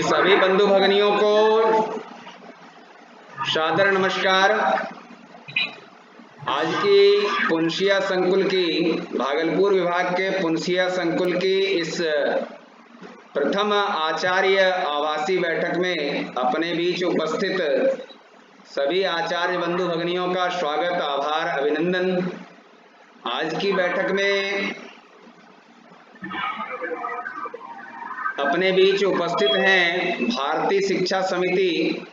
सभी बंधु भगिनियों को सादर नमस्कार। आज की पुनसिया संकुल की भागलपुर विभाग के पुनसिया संकुल की इस प्रथम आचार्य आवासीय बैठक में अपने बीच उपस्थित सभी आचार्य बंधु भगिनियों का स्वागत, आभार, अभिनंदन। आज की बैठक में अपने बीच उपस्थित हैं भारतीय शिक्षा समिति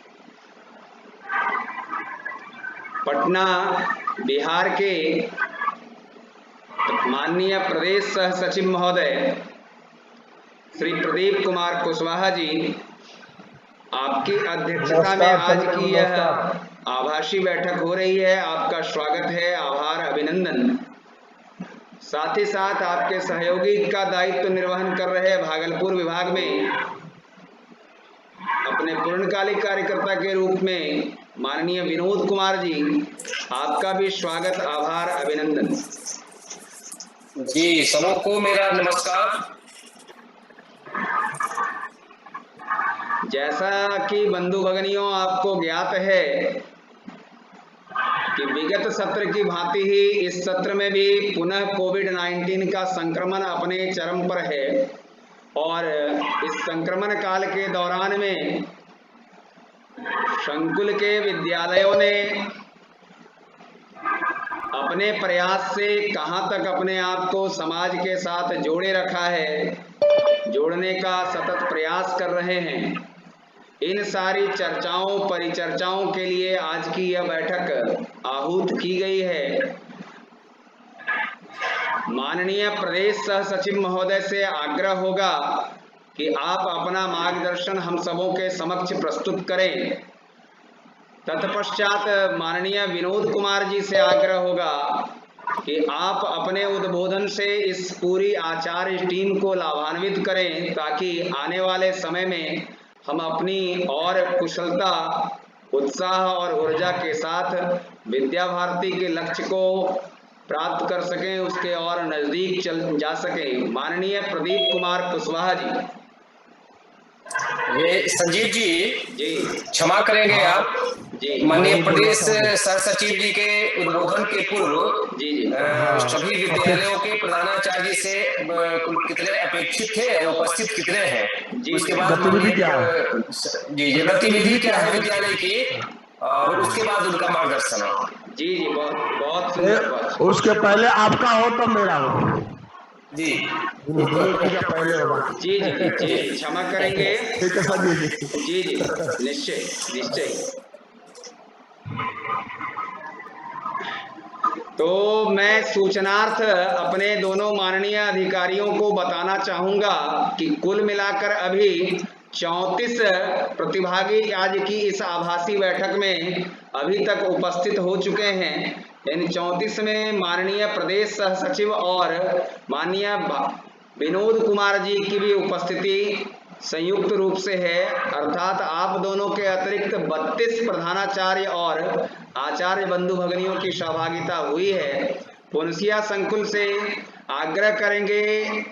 पटना बिहार के माननीय प्रदेश सह सचिव महोदय श्री प्रदीप कुमार कुशवाहा जी। आपकी अध्यक्षता में आज की यह आभासी बैठक हो रही है। आपका स्वागत है, आभार, अभिनंदन। साथ ही साथ आपके सहयोगी का दायित्व निर्वहन कर रहे भागलपुर विभाग में अपने पूर्णकालिक कार्यकर्ता के रूप में माननीय विनोद कुमार जी, आपका भी स्वागत, आभार, अभिनंदन। जी, सबों को मेरा नमस्कार। जैसा कि बंधु भगिनियों आपको ज्ञात है कि विगत सत्र की भांति ही इस सत्र में भी पुनः कोविड-19 का संक्रमण अपने चरम पर है और इस संक्रमण काल के दौरान में संकुल के विद्यालयों ने अपने प्रयास से कहां तक अपने आप को समाज के साथ जोड़े रखा है, जोड़ने का सतत प्रयास कर रहे हैं। इन सारी चर्चाओं परिचर्चाओं के लिए आज की यह बैठक आहूत की गई है। माननीय प्रदेश सह सचिव महोदय से आग्रह होगा कि आप अपना मार्गदर्शन हम सबों के समक्ष प्रस्तुत करें। तत्पश्चात माननीय विनोद कुमार जी से आग्रह होगा कि आप अपने उद्बोधन से इस पूरी आचार्य टीम को लाभान्वित करें, ताकि आने वाले समय में हम अपनी और कुशलता, उत्साह और ऊर्जा के साथ विद्या भारती के लक्ष्य को प्राप्त कर सकें, उसके और नजदीक चल जा सकें। माननीय प्रदीप कुमार कुशवाहा जी। ये संजीव जी क्षमा करेंगे आप जी। माननीय प्रदेश सह सचिव जी के उद्बोधन के पूर्व जी सभी विद्यालयों के प्रधानाचार्य से कितने अपेक्षित थे, उपस्थित कितने हैं, उसके बाद गतिविधि क्या है, जी गतिविधि क्या है विद्यालय की, और उसके बाद उनका मार्गदर्शन। जी बहुत सुंदर बात। उसके पहले आपका हो तो मेरा हो। जी पहले होगा। जी क्षमा करेंगे। ठीक है सर जी। जी निश्चय। तो मैं सूचनार्थ अपने दोनों माननीय अधिकारियों को बताना चाहूंगा कि कुल मिलाकर अभी 34 प्रतिभागी आज की इस आभासी बैठक में अभी तक उपस्थित हो चुके हैं। इन 34 में माननीय प्रदेश सह सचिव और माननीय विनोद कुमार जी की भी उपस्थिति संयुक्त रूप से है, अर्थात आप दोनों के अतिरिक्त 32 प्रधानाचार्य और आचार्य बंधु भगिनियों की सहभागिता हुई है। पुनसिया संकुल से आग्रह करेंगे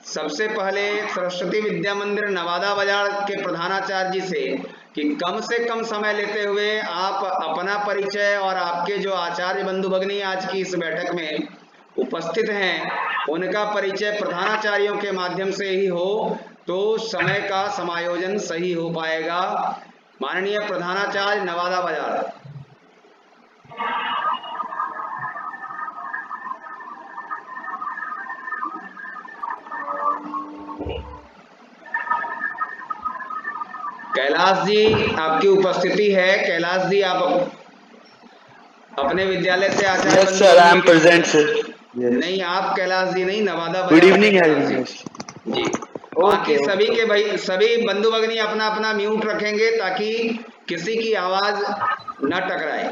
सबसे पहले सरस्वती विद्या मंदिर नवादा बाजार के प्रधानाचार्य जी से कि कम से कम समय लेते हुए आप अपना परिचय और आपके जो आचार्य बंधु भगिनी आज की इस बैठक में उपस्थित हैं उनका परिचय प्रधानाचार्यों के माध्यम से ही हो तो समय का समायोजन सही हो पाएगा। माननीय प्रधानाचार्य नवादा बाजार। कैलाश जी आपकी उपस्थिति है। कैलाश जी आप अपने विद्यालय से आचार्य Yes sir, I am present sir. Yes. नहीं, आप कैलाश जी नहीं, नवादा Good बाजार evening कैलाश जी। बाकी Okay. सभी के भाई सभी बंधु भगिनी अपना अपना म्यूट रखेंगे ताकि किसी की आवाज न टकराए।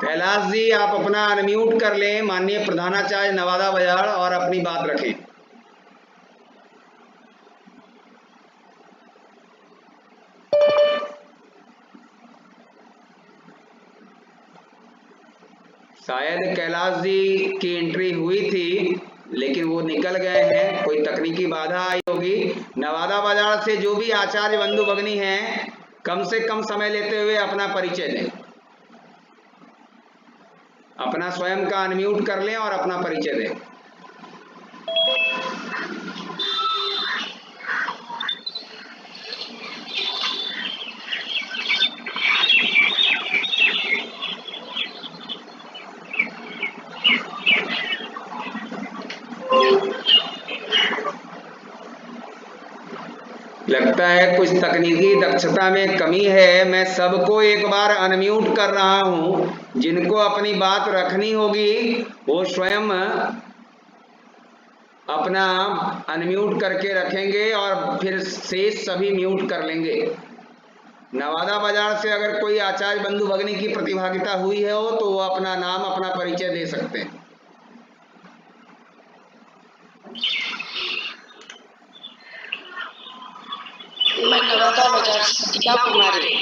कैलाश जी आप अपना अनम्यूट कर लें, माननीय प्रधानाचार्य नवादा बाजार, और अपनी बात रखें। शायद कैलाश जी की एंट्री हुई थी लेकिन वो निकल गए हैं, कोई तकनीकी बाधा आई होगी। नवादा बाजार से जो भी आचार्य बंधु भगनी हैं, कम से कम समय लेते हुए अपना परिचय दें, अपना स्वयं का अनम्यूट कर लें और अपना परिचय दें। लगता है कुछ तकनीकी दक्षता में कमी है। मैं सबको एक बार अनम्यूट कर रहा हूं। जिनको अपनी बात रखनी होगी वो स्वयं अपना अनम्यूट करके रखेंगे और फिर शेष सभी म्यूट कर लेंगे। नवादा बाजार से अगर कोई आचार्य बंधु भगनी की प्रतिभागिता हुई है हो तो वो अपना नाम, अपना परिचय दे सकते हैं। मैं नवादा बाजार से शीला कुमारी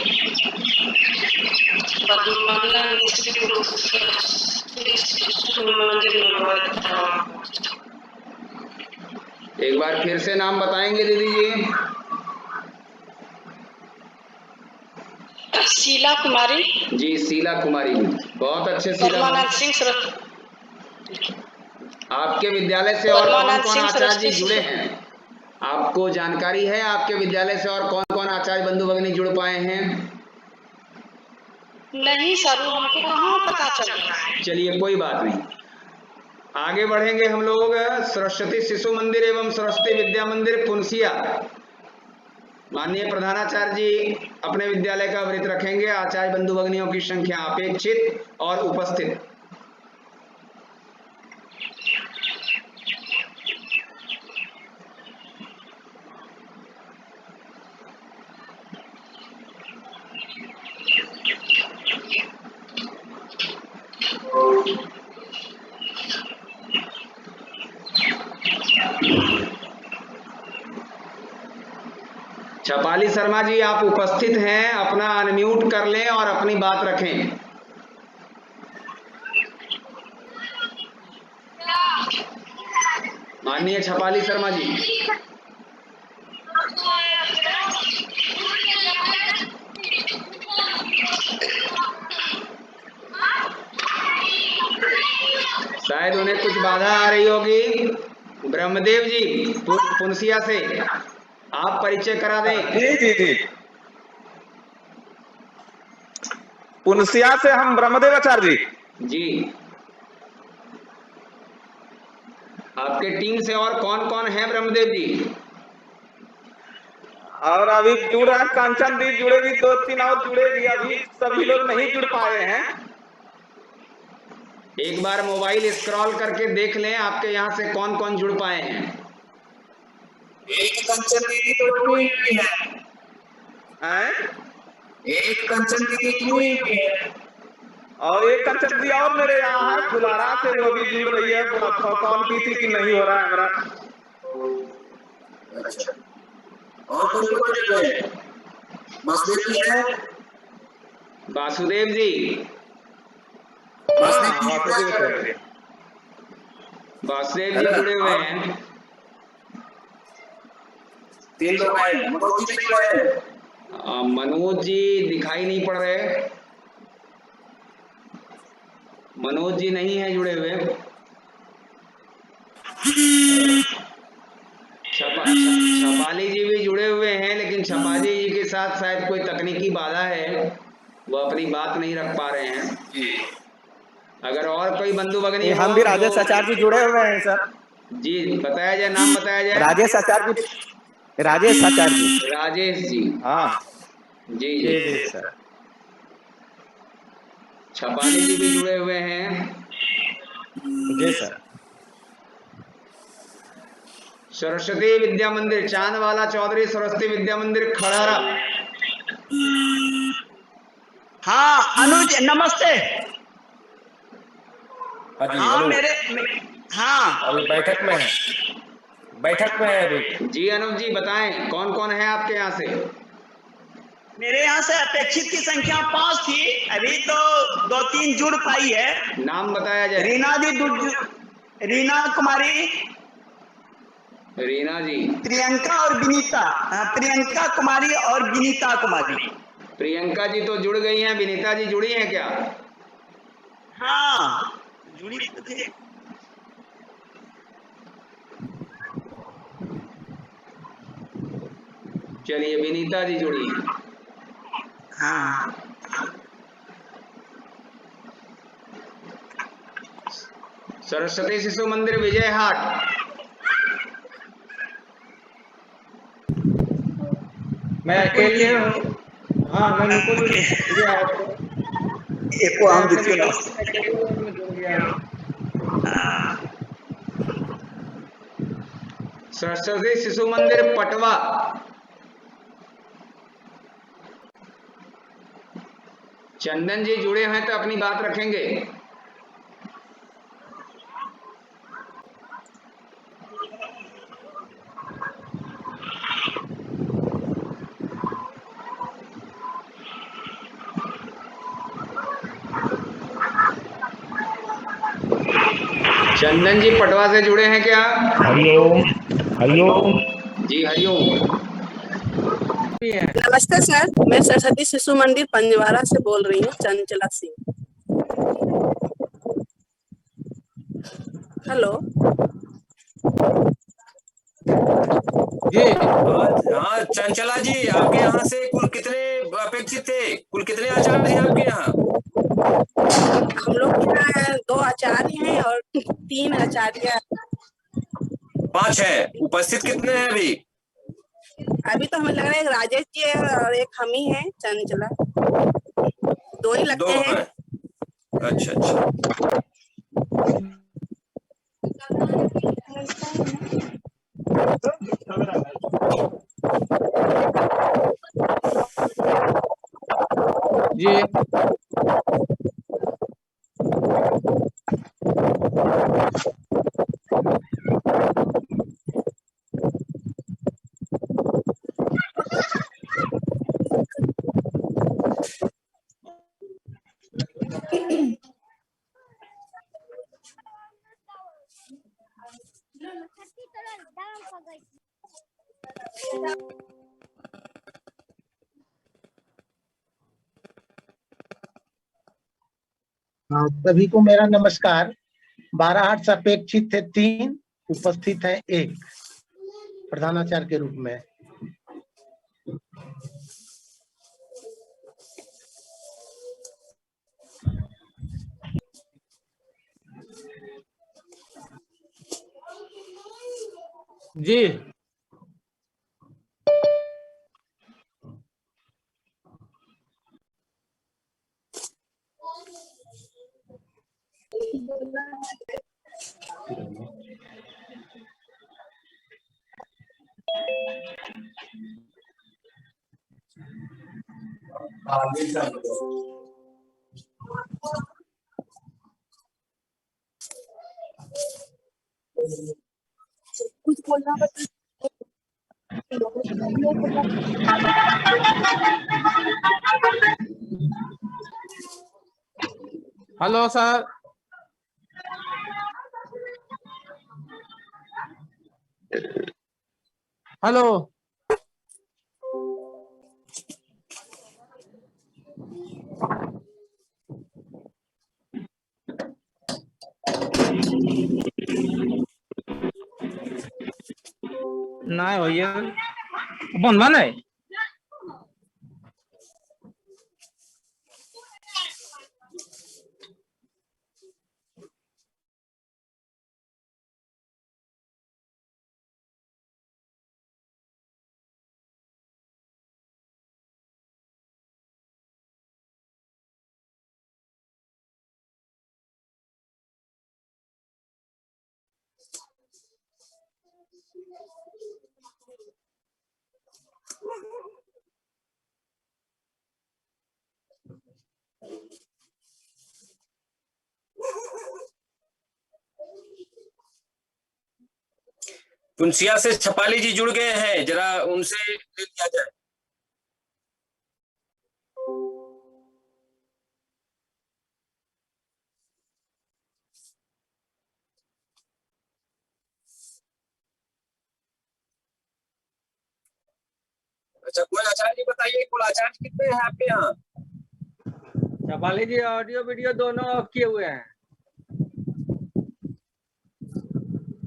एक बार फिर से नाम बताएंगे दीदी जी? शीला कुमारी जी, शीला कुमारी, बहुत अच्छे। शीला, आपके विद्यालय से और कौन कौन आचार्य जी जुड़े हैं? आपको जानकारी है आपके विद्यालय से और कौन कौन आचार्य बंधु भगिनी जुड़ पाए हैं? नहीं सर, हमको कहाँ पता चल रहा है। चलिए कोई बात नहीं, आगे बढ़ेंगे हम लोग। सरस्वती शिशु मंदिर एवं सरस्वती विद्या मंदिर पुनसिया, माननीय प्रधानाचार्य जी अपने विद्यालय का वृत्त रखेंगे। आचार्य बंधु भगिनियों की संख्या अपेक्षित और उपस्थित। छपाली शर्मा जी, आप उपस्थित हैं, अपना अनम्यूट कर लें और अपनी बात रखें। माननीय छपाली शर्मा जी, शायद उन्हें कुछ बाधा आ रही होगी। ब्रह्मदेव जी पुनसिया से आप परिचय करा दें। जी जी जी, पुनसिया से हम ब्रह्मदेव आचार्य जी। आपके टीम से और कौन कौन है ब्रह्मदेव जी? और अभी जुड़ रहा कांचन दी जुड़ेगी, 2-3 और जुड़ेगी, अभी सभी लोग नहीं जुड़ पाए हैं। एक बार मोबाइल स्क्रॉल करके देख लें आपके यहाँ से कौन कौन जुड़ पाए हैं। एक कंचन दीदी तो जुड़ी हुई है, एक कंचन दीदी जुड़ी हुई है, और एक कंचन दी और मेरे यहाँ है फुलारा से, वो भी जुड़ रही है। कॉल की थी कि नहीं हो रहा है मेरा। अच्छा, और कौन कौन जुड़े हैं? वासुदेव जी है, वासुदेव जी, वासुदेव जी जुड़े हुए हैं। 3 लोग हैं, मनोज जी भी जुड़े हैं। मनोज जी दिखाई नहीं पड़ रहे, मनोज जी नहीं है जुड़े हुए। छपाली जी भी जुड़े हुए हैं, लेकिन छपाली जी के साथ शायद कोई तकनीकी बाधा है, वो अपनी बात नहीं रख पा रहे हैं। अगर और कोई बंधु भगिनी, हम भी राजेश आचार्य जी जुड़े हुए हैं सर। जी, बताया जाए, नाम बताया जाए। राजेश आचार्य जी, राजेश आचार्य जी। राजेश जी, हाँ जी जी सर। छपाली जी भी जुड़े हुए हैं। जी सर। सरस्वती विद्या मंदिर चांदवाला चौधरी, सरस्वती विद्या मंदिर खड़हरा। हाँ अनुज नमस्ते। हाँ मेरे हाँ अभी बैठक में है, बैठक में है अभी। जी अनुज जी बताएं, कौन कौन है आपके यहाँ से? मेरे यहाँ से अपेक्षित की संख्या 5 थी, अभी तो 2-3 जुड़ पाई है। नाम बताया जाए। रीना दी रीना कुमारी, रीना जी, प्रियंका और विनीता। प्रियंका कुमारी और विनीता कुमारी। प्रियंका जी तो जुड़ गई हैं, विनीता जी जुड़ी हैं क्या? हाँ, जुड़ी तो थी। चलिए, विनीता जी जुड़ी हैं। हाँ, सरस्वती शिशु मंदिर विजय हाट। मैं अकेले हूँ। हाँ, मैं मुकुल विजय हाट से। एको मैं हम अपने द्वितीय विद्यालय नमस्ते। में अकेले हूँ, मैं जुड़ गया हूँ। सरस्वती शिशु मंदिर पटवा। चंदन जी जुड़े हैं तो अपनी बात रखेंगे। चंदन जी पटवा से जुड़े हैं क्या? हरिओम हरिओम। जी हरिओम। नमस्ते सर, मैं सरस्वती शिशु मंदिर पंजवारा से बोल रही हूँ, चंचला सिंह। हेलो जी। हाँ चंचला जी, आपके यहाँ से कुल कितने अपेक्षित थे? कुल कितने आचार्य हैं आपके यहाँ? हम लोग के यहाँ 2 आचार्य हैं और 3 आचार्य। 5 है। उपस्थित कितने हैं अभी? अभी तो हमें लग रहा है एक राजेश जी है और एक हम ही हैं, चंचला। 2 ही 2 लगते हैं। हैं। अच्छा अच्छा। जी। हाँ, सभी को मेरा नमस्कार। 12 हाट अपेक्षित थे 3, उपस्थित है 1 प्रधानाचार्य के रूप में। जी। कुछ बोलना बता। Hello sir. हेलो। नहीं भैया, बनवा नहीं। पुंसिया से छपाली जी जुड़ गए हैं, जरा उनसे ले लिया जाए। अच्छा, कोई आचार्य जी बताइए, कुल आचार्य कितने हैं आपके यहाँ? चपाली जी ऑडियो वीडियो दोनों ऑफ किए हुए हैं।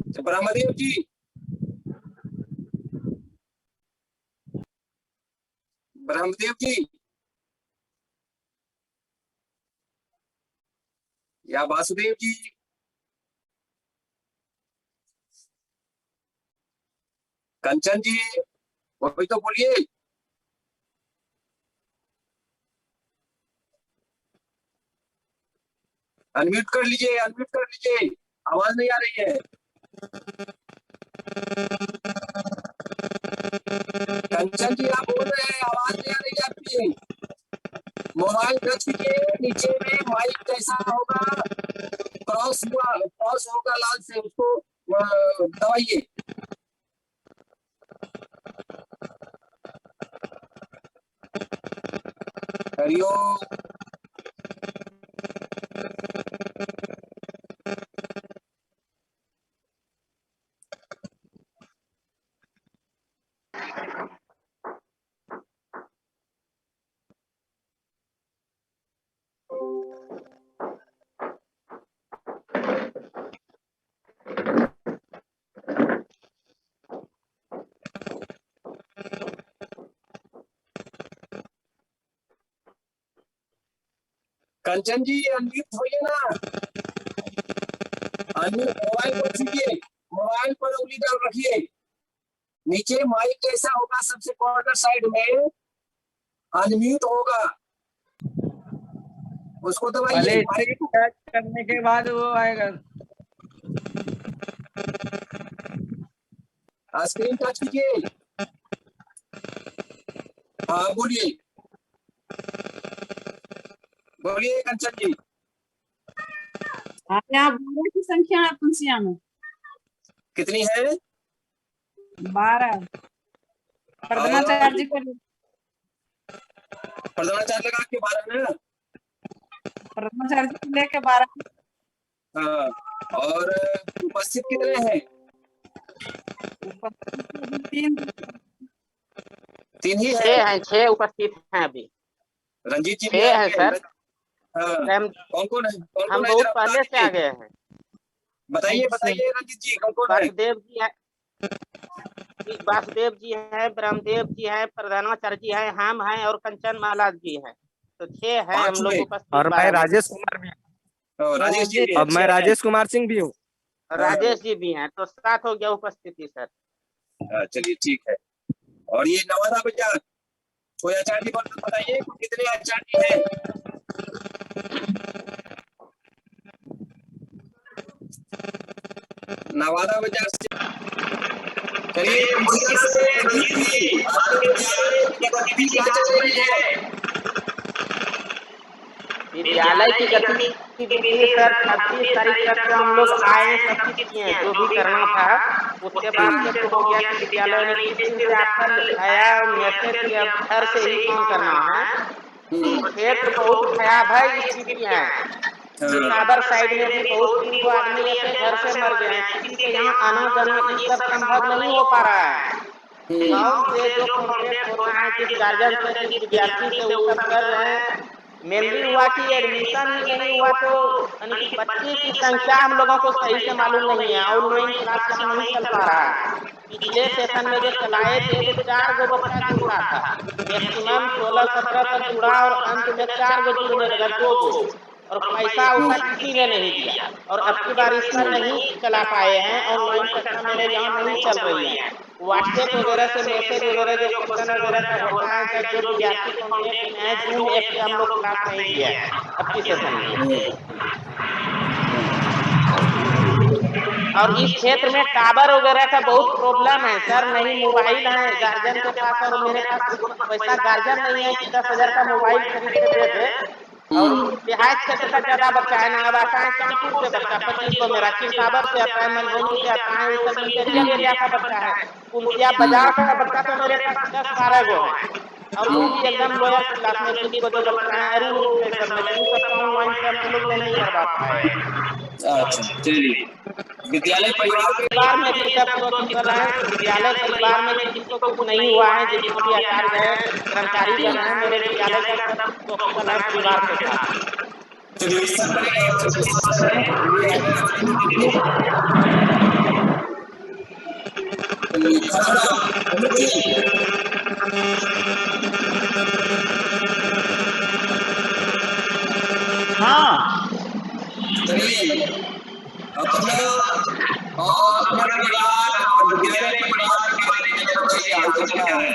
अच्छा, ब्रह्मदेव जी, ब्रह्मदेव जी या वासुदेव जी, कंचन जी, वो भी तो बोलिए। अनम्यूट कर लीजिए, अनम्यूट कर लीजिए, आवाज नहीं आ रही है। कंचन जी आप बोल रहे हैं, आवाज नहीं आ रही है आपकी। मोबाइल टच कीजिए, नीचे में माइक जैसा होगा, क्रॉस होगा लाल से, उसको दबाइए। हरिओम। कंचन जी अनम्यूट होइए ना, अनम्यूट। मोबाइल को छूइए, मोबाइल पर उंगली डाल रखिए, नीचे माइक जैसा होगा सबसे कॉर्नर साइड में, अनम्यूट होगा, उसको पहले दबाइए। स्क्रीन टच करने के बाद वो आएगा। स्क्रीन टच कीजिए, हाँ बोलिए, बोलिए कंचन जी। यहाँ 12 की संख्या है तुलसिया में। कितनी है? 12। प्रधानाचार्य जी को प्रधानाचार्य लगा के 12 ना? प्रधानाचार्य जी को लेके 12। हाँ, और उपस्थित कितने हैं? 3 ही है। 6 हैं, 6 उपस्थित हैं अभी। रंजीत जी 6 हैं सर। हाँ, कौन कौन है? हम बहुत पहले से आ गए हैं। बताइए बताइए रंजीत जी, कौन कौन है? वासुदेव जी है, वासुदेव जी है, ब्रह्मदेव जी है, प्रधानाचार्य जी है, हम हैं और कंचन माला जी हैं। तो 6 हैं हम लोग उपस्थित। और मैं राजेश कुमार भी हूँ। राजेश जी भी, अब मैं राजेश कुमार सिंह भी हूँ। राजेश जी भी हैं, तो 7 हो गया उपस्थिति सर। चलिए ठीक है। और ये नवादा बाजार कोई आचार्य जी बताइए, कितने आचार्य हैं? नवादा बाजार से चलिए, आपके विद्यालय की गतिविधि क्या चल रही है? विद्यालय की गतिविधि सर 26 तारीख तक तो हम लोग आए, सब चीज किए, जो भी करना था। उसके बाद से तो हो गया कि विद्यालय ने जिस दिन से आपका आया मैसेज कि अब घर से ही काम करना है। क्षेत्र बहुत भयावह स्थिति है। साबर साइड में भी बहुत 3 आदमी ऐसे घर से मर गए हैं। किसी के यहाँ आना जाना ये सब संभव नहीं हो पा रहा है। गाँव से जो कॉन्टेक्ट होता है जिस गार्जियन से, जिस विद्यार्थी से, वो सब कर रहे हैं। मेनली हुआ कि एडमिशन ही नहीं हुआ, तो यानी कि बच्चे की संख्या हम लोगों को सही से मालूम नहीं है। ऑनलाइन क्लास नहीं चल पा रहा है। पिछले सेशन में जो चलाए थे तो 4 गो बच्चा जुड़ता था, मैक्सिमम 16-17 तक जुड़ा और अंत में 4 गो जुड़ने लगा, 2 गो, और पैसा उतना किसी ने नहीं दिया। और अब की बार इसका नहीं चला पाए हैं, ऑनलाइन कक्षा मेरे यहाँ नहीं चल रही है। व्हाट्सएप वगैरह से मैसेज वगैरह जो क्वेश्चन वगैरह का होता है, चाहे जो विद्यार्थी कॉन्टेक्ट में है, जूम ऐप से हम लोग क्लास नहीं किया है अब की सेशन में। और इस क्षेत्र में टावर वगैरह का बहुत प्रॉब्लम है सर। नहीं मोबाइल है गार्जियन के पास, और मेरे पास पैसा गार्जियन नहीं है कि 10,000 का मोबाइल खरीद के दे दे। और देहात क्षेत्र का ज्यादा बच्चा है ना। अब आता है कानपुर से बच्चा 25 को, मेरा चिंतावर से आता है, मनोनी से आता है, वो सब इंटीरियर एरिया का बच्चा है। कुमसिया बाजार का बच्चा तो मेरे पास 10-12 गो है, और वो भी एकदम लोअर क्लास में 3 को 2 बच्चा है, अरुण रूप में सब में। इन सबका ऑनलाइन से हम लोग नहीं करवा पाए। अच्छा चलिए, विद्यालय परिवार परिवार में भी सब स्वतंत्र है। विद्यालय परिवार में भी जिसको कुछ नहीं हुआ है, जितना भी आचार्य है, कर्मचारी गण है, मेरे विद्यालय का सब स्वतंत्र है परिवार के साथ। चलिए सब हाँ चलिए अपना और अपना परिवार और विद्यालय परिवार के बारे में बताइए, हाल चाल क्या है?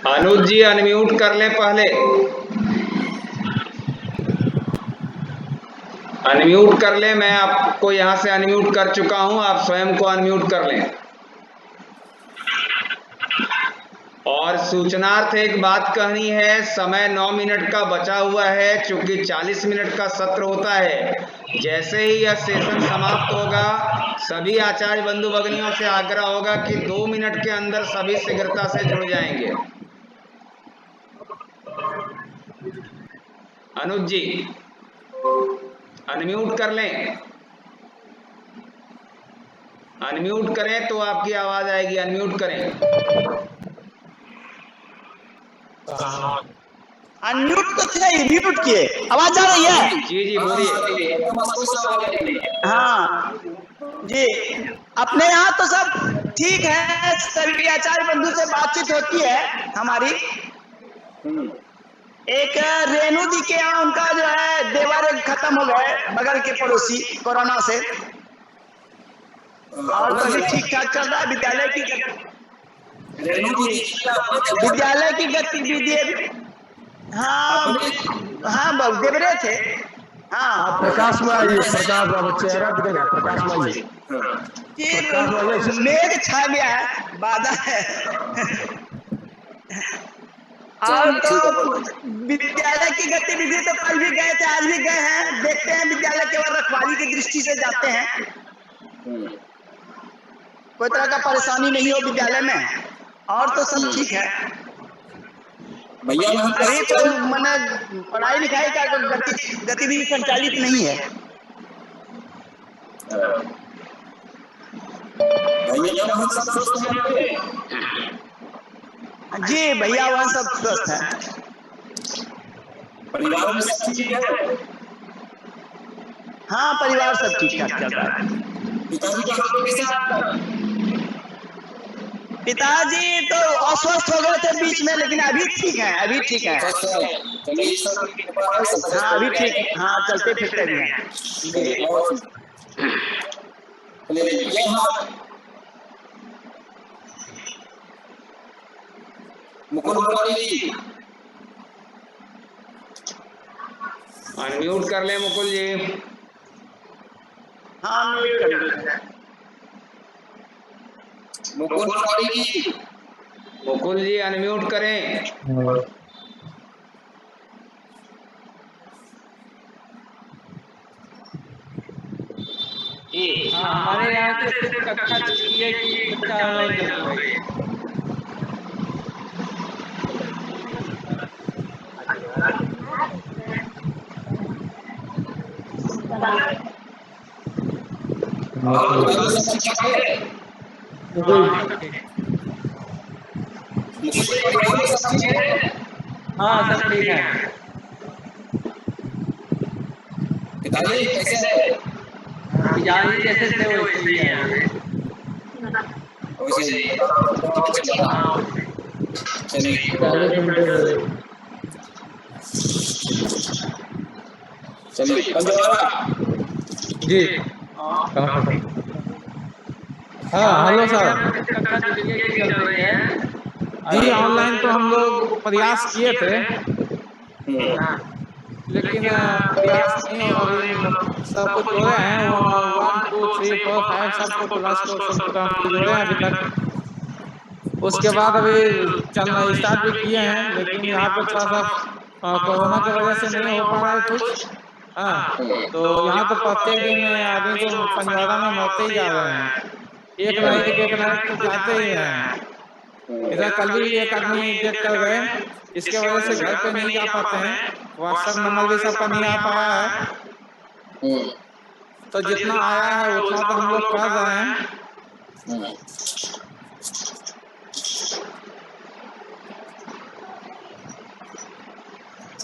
अनुज जी अनम्यूट कर लें पहले, अनम्यूट कर लें। मैं आपको यहां से अनम्यूट कर चुका हूं, आप स्वयं को अनम्यूट कर लें। और सूचनार्थ एक बात कहनी है, समय 9 मिनट का बचा हुआ है। चूंकि 40 मिनट का सत्र होता है, जैसे ही यह सेशन समाप्त होगा, सभी आचार्य बंधु भगिनियों से आग्रह होगा कि 2 मिनट के अंदर सभी शीघ्रता से जुड़ जाएंगे। अनुज जी अनम्यूट कर लें, अनम्यूट करें तो आपकी आवाज आएगी, अनम्यूट करें। अनम्यूट तो थे, म्यूट किए। आवाज आ रही है? जी जी बोलिए। हाँ जी, अपने यहाँ तो सब ठीक है, सभी आचार्य बंधु से बातचीत होती है हमारी। एक रेणु जी के यहाँ उनका जो है देवर खत्म हो गए, बगल के पड़ोसी, कोरोना से। और सभी ठीक ठाक चल रहा है। विद्यालय की गतिविधि, हाँ हाँ देवरे थे। हाँ प्रकाश माई, प्रकाश बाबू चेहरा दिखेगा, प्रकाश माई जी, मेघ छा गया है, बादल है। और तो विद्यालय की गतिविधि तो कल भी गए थे, आज भी गए हैं। देखते हैं, विद्यालय केवल रखवाली की दृष्टि से जाते हैं। कोई तरह का परेशानी नहीं हो विद्यालय में, और तो सब ठीक है भैया। अभी तो मैंने पढ़ाई लिखाई का गतिविधि संचालित नहीं है। जी भैया वहाँ सब स्वस्थ है। परिवार में सब ठीक है? हाँ परिवार सब ठीक ठाक चल रहा है। पिताजी का हाल कैसा है आपका? पिताजी तो अस्वस्थ हो गए थे बीच में, लेकिन अभी ठीक है, अभी ठीक है। हाँ अभी ठीक, हाँ चलते फिरते भी हैं। अनम्यूट कर लें मुकुल जी। हाँ म्यूट कर लीजिए। मुकुल जी अनम्यूट करें। हमारे यहाँ से कक्षा चलती है कि कक्षा ऑनलाइन चल रही है। हाँ सब ठीक है। पिताजी कैसे है? पिताजी जैसे थे वैसे ही है। चलिए जी हाँ हेलो सर। कक्षा चल रही है। जी ऑनलाइन तो हम लोग प्रयास किए थे, लेकिन प्रयास नहीं हो रही। सब कुछ जोड़े हैं, 1 2 3 4 5 सबको क्लास को सबको हम जोड़े हैं अभी तक। उसके बाद अभी चलना स्टार्ट भी किए हैं, लेकिन यहाँ पे थोड़ा सा कोरोना की वजह से नहीं हो पा रहा है कुछ। हाँ तो यहाँ तो प्रत्येक दिन आदमी तो पंजवाड़ा में मरते ही जा रहे हैं। एक ना एक तो जाते ही हैं। इधर कल भी एक आदमी देख कर गए, इसके वजह से घर पे नहीं जा पाते हैं, व्हाट्सएप नंबर भी सबका नहीं आ पाया है। तो जितना आया है उतना तो हम लोग कर रहे हैं।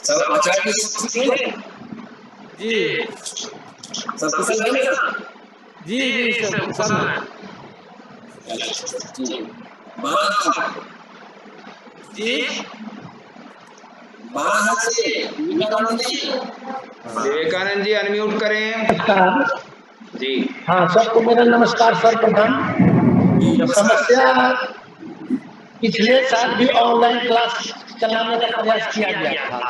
सब आचार्य की ठीक है जी सब कुशल है ना? जी जी सब कुशल है। जी 12 से विवेकानंद जी अनम्यूट करें। जी हाँ, सबको मेरा नमस्कार सर प्रधान। समस्या पिछले साल भी ऑनलाइन क्लास चलाने का प्रयास किया गया था,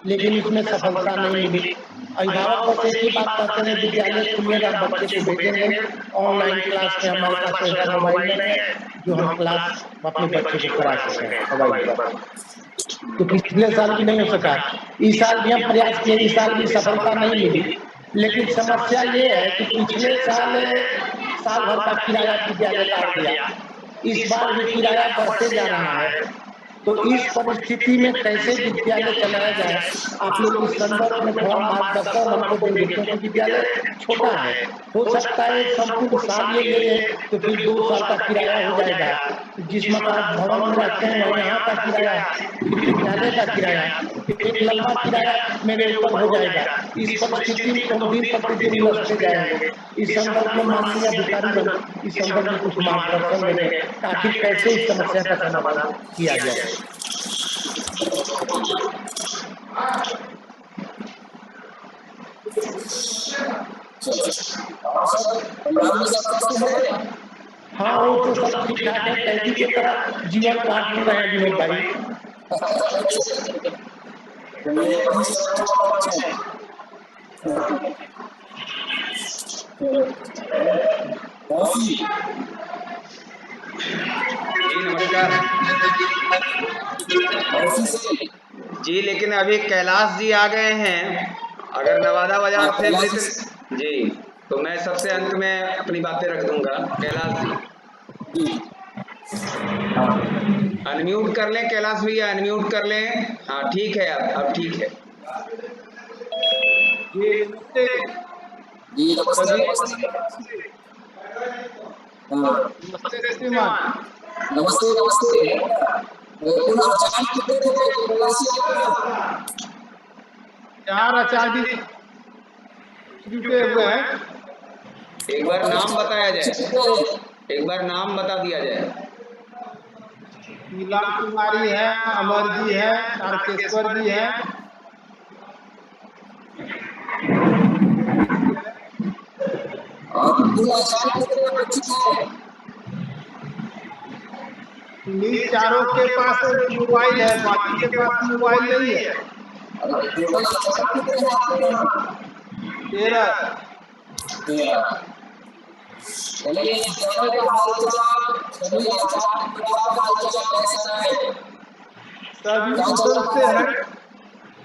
लेकिन इसमें सफलता नहीं मिली। अभिभावक बस एक ही बात कहते हैं, विद्यालय खुलेगा बच्चे को भेजेंगे ऑनलाइन क्लास में, हमारे पास ऐसा मोबाइल नहीं है जो हम क्लास अपने बच्चे को करा सकें मोबाइल पर। तो पिछले साल भी नहीं हो सका, इस साल भी हम प्रयास किए, इस साल भी सफलता नहीं मिली। लेकिन समस्या ये है कि पिछले साल भर का किराया विद्यालय काट दिया, इस बार भी किराया बढ़ते जा रहा है। तो इस परिस्थिति में कैसे विद्यालय चलाया जाए, आप लोग इस संदर्भ में थोड़ा मार्गदर्शन हमको देंगे, क्योंकि विद्यालय छोटा है। हो सकता है संपूर्ण साल ये ले तो फिर 2 साल का किराया हो जाएगा। जिस मकान भवन में रहते हैं यहाँ का किराया, फिर विद्यालय का किराया, एक लंबा किराया मेरे ऊपर हो जाएगा। इस परिस्थिति में हम दिन प्रतिदिन उलझते जाएंगे। इस संदर्भ में माननीय अधिकारी इस संदर्भ में कुछ मार्गदर्शन देंगे, आखिर कैसे इस समस्या का समाधान किया जाए। हाँ, वो तो सब ठीक ठाक है, कैदी की तरह जीवन काट रहे हैं विनोद भाई। जी नमस्कार जी, लेकिन अभी कैलाश जी आ गए हैं। अगर नवादा बाजार से जी, तो मैं सबसे अंत में अपनी बातें रख दूंगा। कैलाश जी अनम्यूट कर लें, कैलाश भैया अनम्यूट कर लें। हाँ ठीक है, अब ठीक है। नमस्ते नमस्ते। 4 आचार्य जुटे हुए हैं। एक बार नाम बताया जाए, एक बार नाम बता दिया जाए। नीलम कुमारी है, अमर जी है, तारकेश्वर जी है, चारों के पास मोबाइल है, बाकी के पास मोबाइल नहीं है। 13 सभी कुशल से हैं,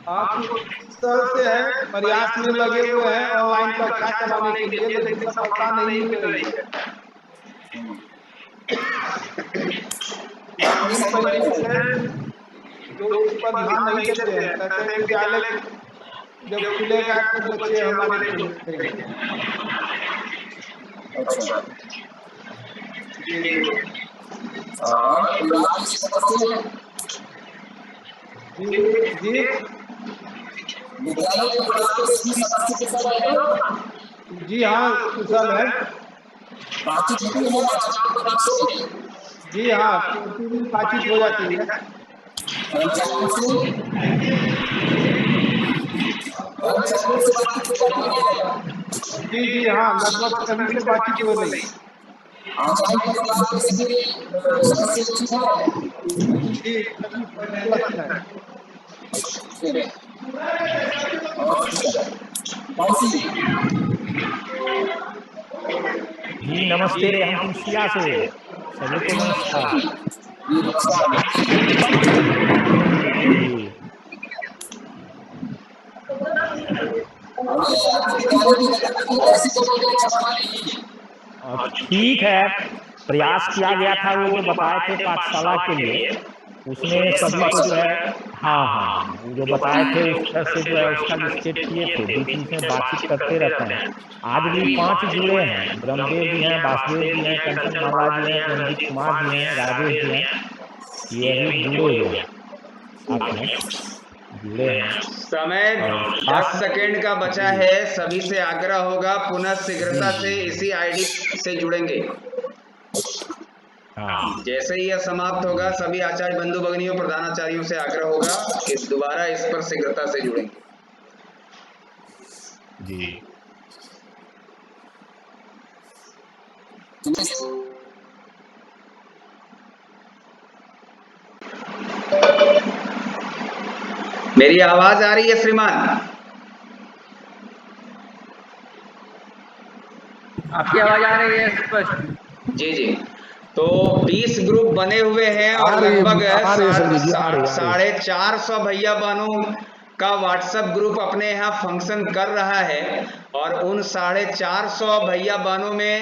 आप कुशल से हैं, प्रयास में लगे हुए हैं ऑनलाइन कक्षा चलाने के लिए, लेकिन सफलता नहीं मिल रही है। जो इस पर ध्यान नहीं देते हैं, कहते हैं विद्यालय जब खुलेगा तो बच्चे हमारे खुलेंगे। जी जी हाँ, कुशल है। जी हाँ, बातचीत हो जाती है। जी जी हाँ, लगभग सभी से बातचीत हो रही है। जी जी नमस्ते, हम कुशिया से सभी को नमस्कार। ठीक है, प्रयास किया गया था, वो जो बताए थे पाठशाला के लिए, उसमें सभी को जो है, हाँ हाँ, वो जो बताए थे उस तरह से जो है उसका स्टेट किए थे, बीच बीच में बातचीत करते रहते हैं। आज भी 5 जुड़े हैं, ब्रह्मदेव जी हैं, वासुदेव जी हैं, कंचन माला जी हैं, रंजीत कुमार जी हैं, राजेश जी हैं, ये अभी जुड़े हुए हैं, साथ में जुड़े हैं। समय 10 सेकेंड का बचा है। सभी से आग्रह होगा पुनः शीघ्रता से इसी आईडी से जुड़ेंगे। जैसे ही यह समाप्त होगा सभी आचार्य बंधु भगिनियों प्रधानाचार्यों से आग्रह होगा कि दोबारा इस पर शीघ्रता से जुड़ेंगे जी। मेरी आवाज आ रही है श्रीमान? आपकी आवाज आ रही है स्पष्ट। जी जी। तो 20 ग्रुप बने हुए हैं और लगभग 450 भैया बहनों का व्हाट्सएप ग्रुप अपने यहाँ फंक्शन कर रहा है और उन 450 भैया बहनों में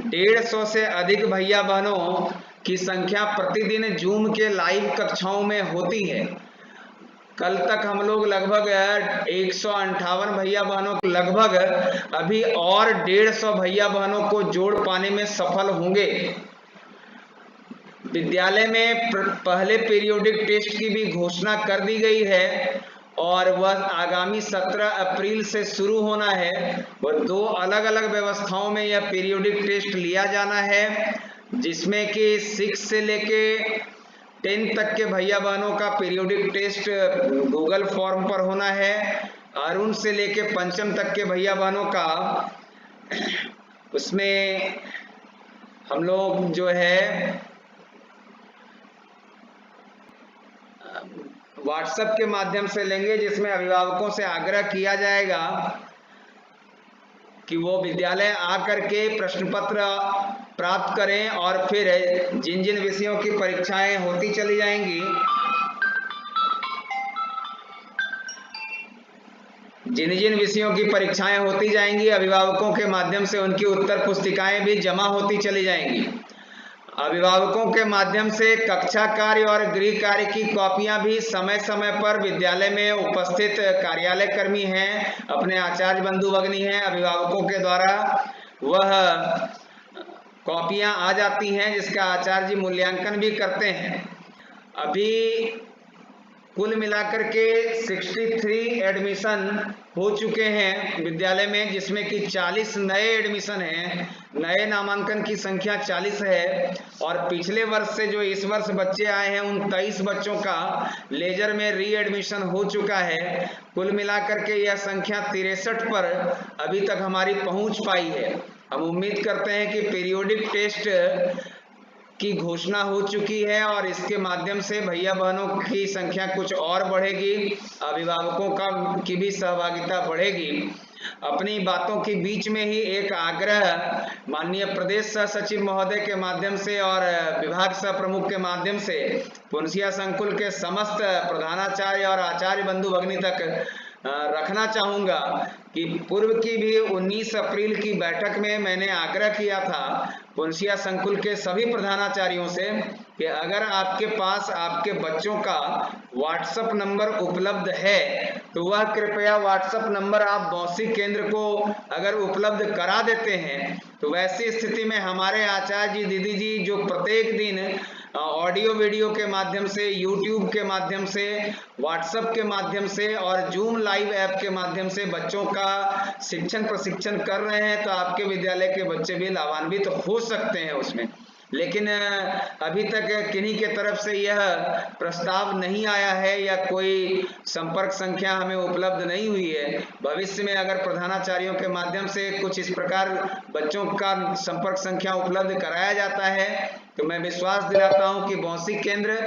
150 से अधिक भैया बहनों की संख्या प्रतिदिन जूम के लाइव कक्षाओं में होती है। कल तक हम लोग लगभग 158 भैया बहनों को लगभग अभी और 150 भैया बहनों को जोड़ पाने में सफल होंगे। विद्यालय में पहले पीरियोडिक टेस्ट की भी घोषणा कर दी गई है और वह आगामी 17 अप्रैल से शुरू होना है। वह 2 अलग अलग व्यवस्थाओं में यह पीरियोडिक टेस्ट लिया जाना है, जिसमें कि 6 से लेके 10 तक के भैया बहनों का पीरियोडिक टेस्ट गूगल फॉर्म पर होना है। अरुण से लेके 5वीं तक के भैया बहनों का उसमें हम लोग जो है व्हाट्सएप के माध्यम से लेंगे, जिसमें अभिभावकों से आग्रह किया जाएगा कि वो विद्यालय आकर के प्रश्न पत्र प्राप्त करें और फिर जिन जिन विषयों की परीक्षाएं होती चली जाएंगी, जिन जिन विषयों की परीक्षाएं होती जाएंगी अभिभावकों के माध्यम से उनकी उत्तर पुस्तिकाएं भी जमा होती चली जाएंगी। अभिभावकों के माध्यम से कक्षा कार्य और गृह कार्य की कॉपियां भी समय समय पर विद्यालय में उपस्थित कार्यालय कर्मी हैं, अपने आचार्य बंधु भगिनी हैं, अभिभावकों के द्वारा वह कॉपियां आ जाती हैं, जिसका आचार्य जी मूल्यांकन भी करते हैं। अभी कुल मिलाकर के 63 एडमिशन हो चुके हैं विद्यालय में, जिसमें कि 40 नए एडमिशन हैं। नए नामांकन की संख्या 40 है और पिछले वर्ष से जो इस वर्ष बच्चे आए हैं उन 23 बच्चों का लेजर में री एडमिशन हो चुका है। कुल मिलाकर के यह संख्या 63 पर अभी तक हमारी पहुंच पाई है। हम उम्मीद करते हैं कि पीरियोडिक टेस्ट की घोषणा हो चुकी है और इसके माध्यम से भैया बहनों की संख्या कुछ और बढ़ेगी, अभिभावकों का की भी सहभागिता बढ़ेगी। अपनी बातों के बीच में ही एक आग्रह माननीय प्रदेश सह सचिव महोदय के माध्यम से और विभाग सह प्रमुख के माध्यम से पुनसिया संकुल के समस्त प्रधानाचार्य और आचार्य बंधु भगिनी तक रखना चाहूँगा कि पूर्व की भी 19 अप्रैल की बैठक में मैंने आग्रह किया था पुनसिया संकुल के सभी प्रधानाचार्यों से कि अगर आपके पास आपके बच्चों का व्हाट्सएप नंबर उपलब्ध है तो वह कृपया व्हाट्सएप नंबर आप बौसिक केंद्र को अगर उपलब्ध करा देते हैं तो वैसी स्थिति में हमारे आचार्य जी दीदी जी जो प्रत्येक दिन ऑडियो वीडियो के माध्यम से, यूट्यूब के माध्यम से, व्हाट्सएप के माध्यम से और जूम लाइव ऐप के माध्यम से बच्चों का शिक्षण प्रशिक्षण कर रहे हैं, तो आपके विद्यालय के बच्चे भी लाभान्वित तो हो सकते हैं उसमें। लेकिन अभी तक किन्हीं के तरफ से यह प्रस्ताव नहीं आया है या कोई संपर्क संख्या हमें उपलब्ध नहीं हुई है। भविष्य में अगर प्रधानाचार्यों के माध्यम से कुछ इस प्रकार बच्चों का संपर्क संख्या उपलब्ध कराया जाता है तो मैं विश्वास दिलाता हूं कि बौसिक केंद्र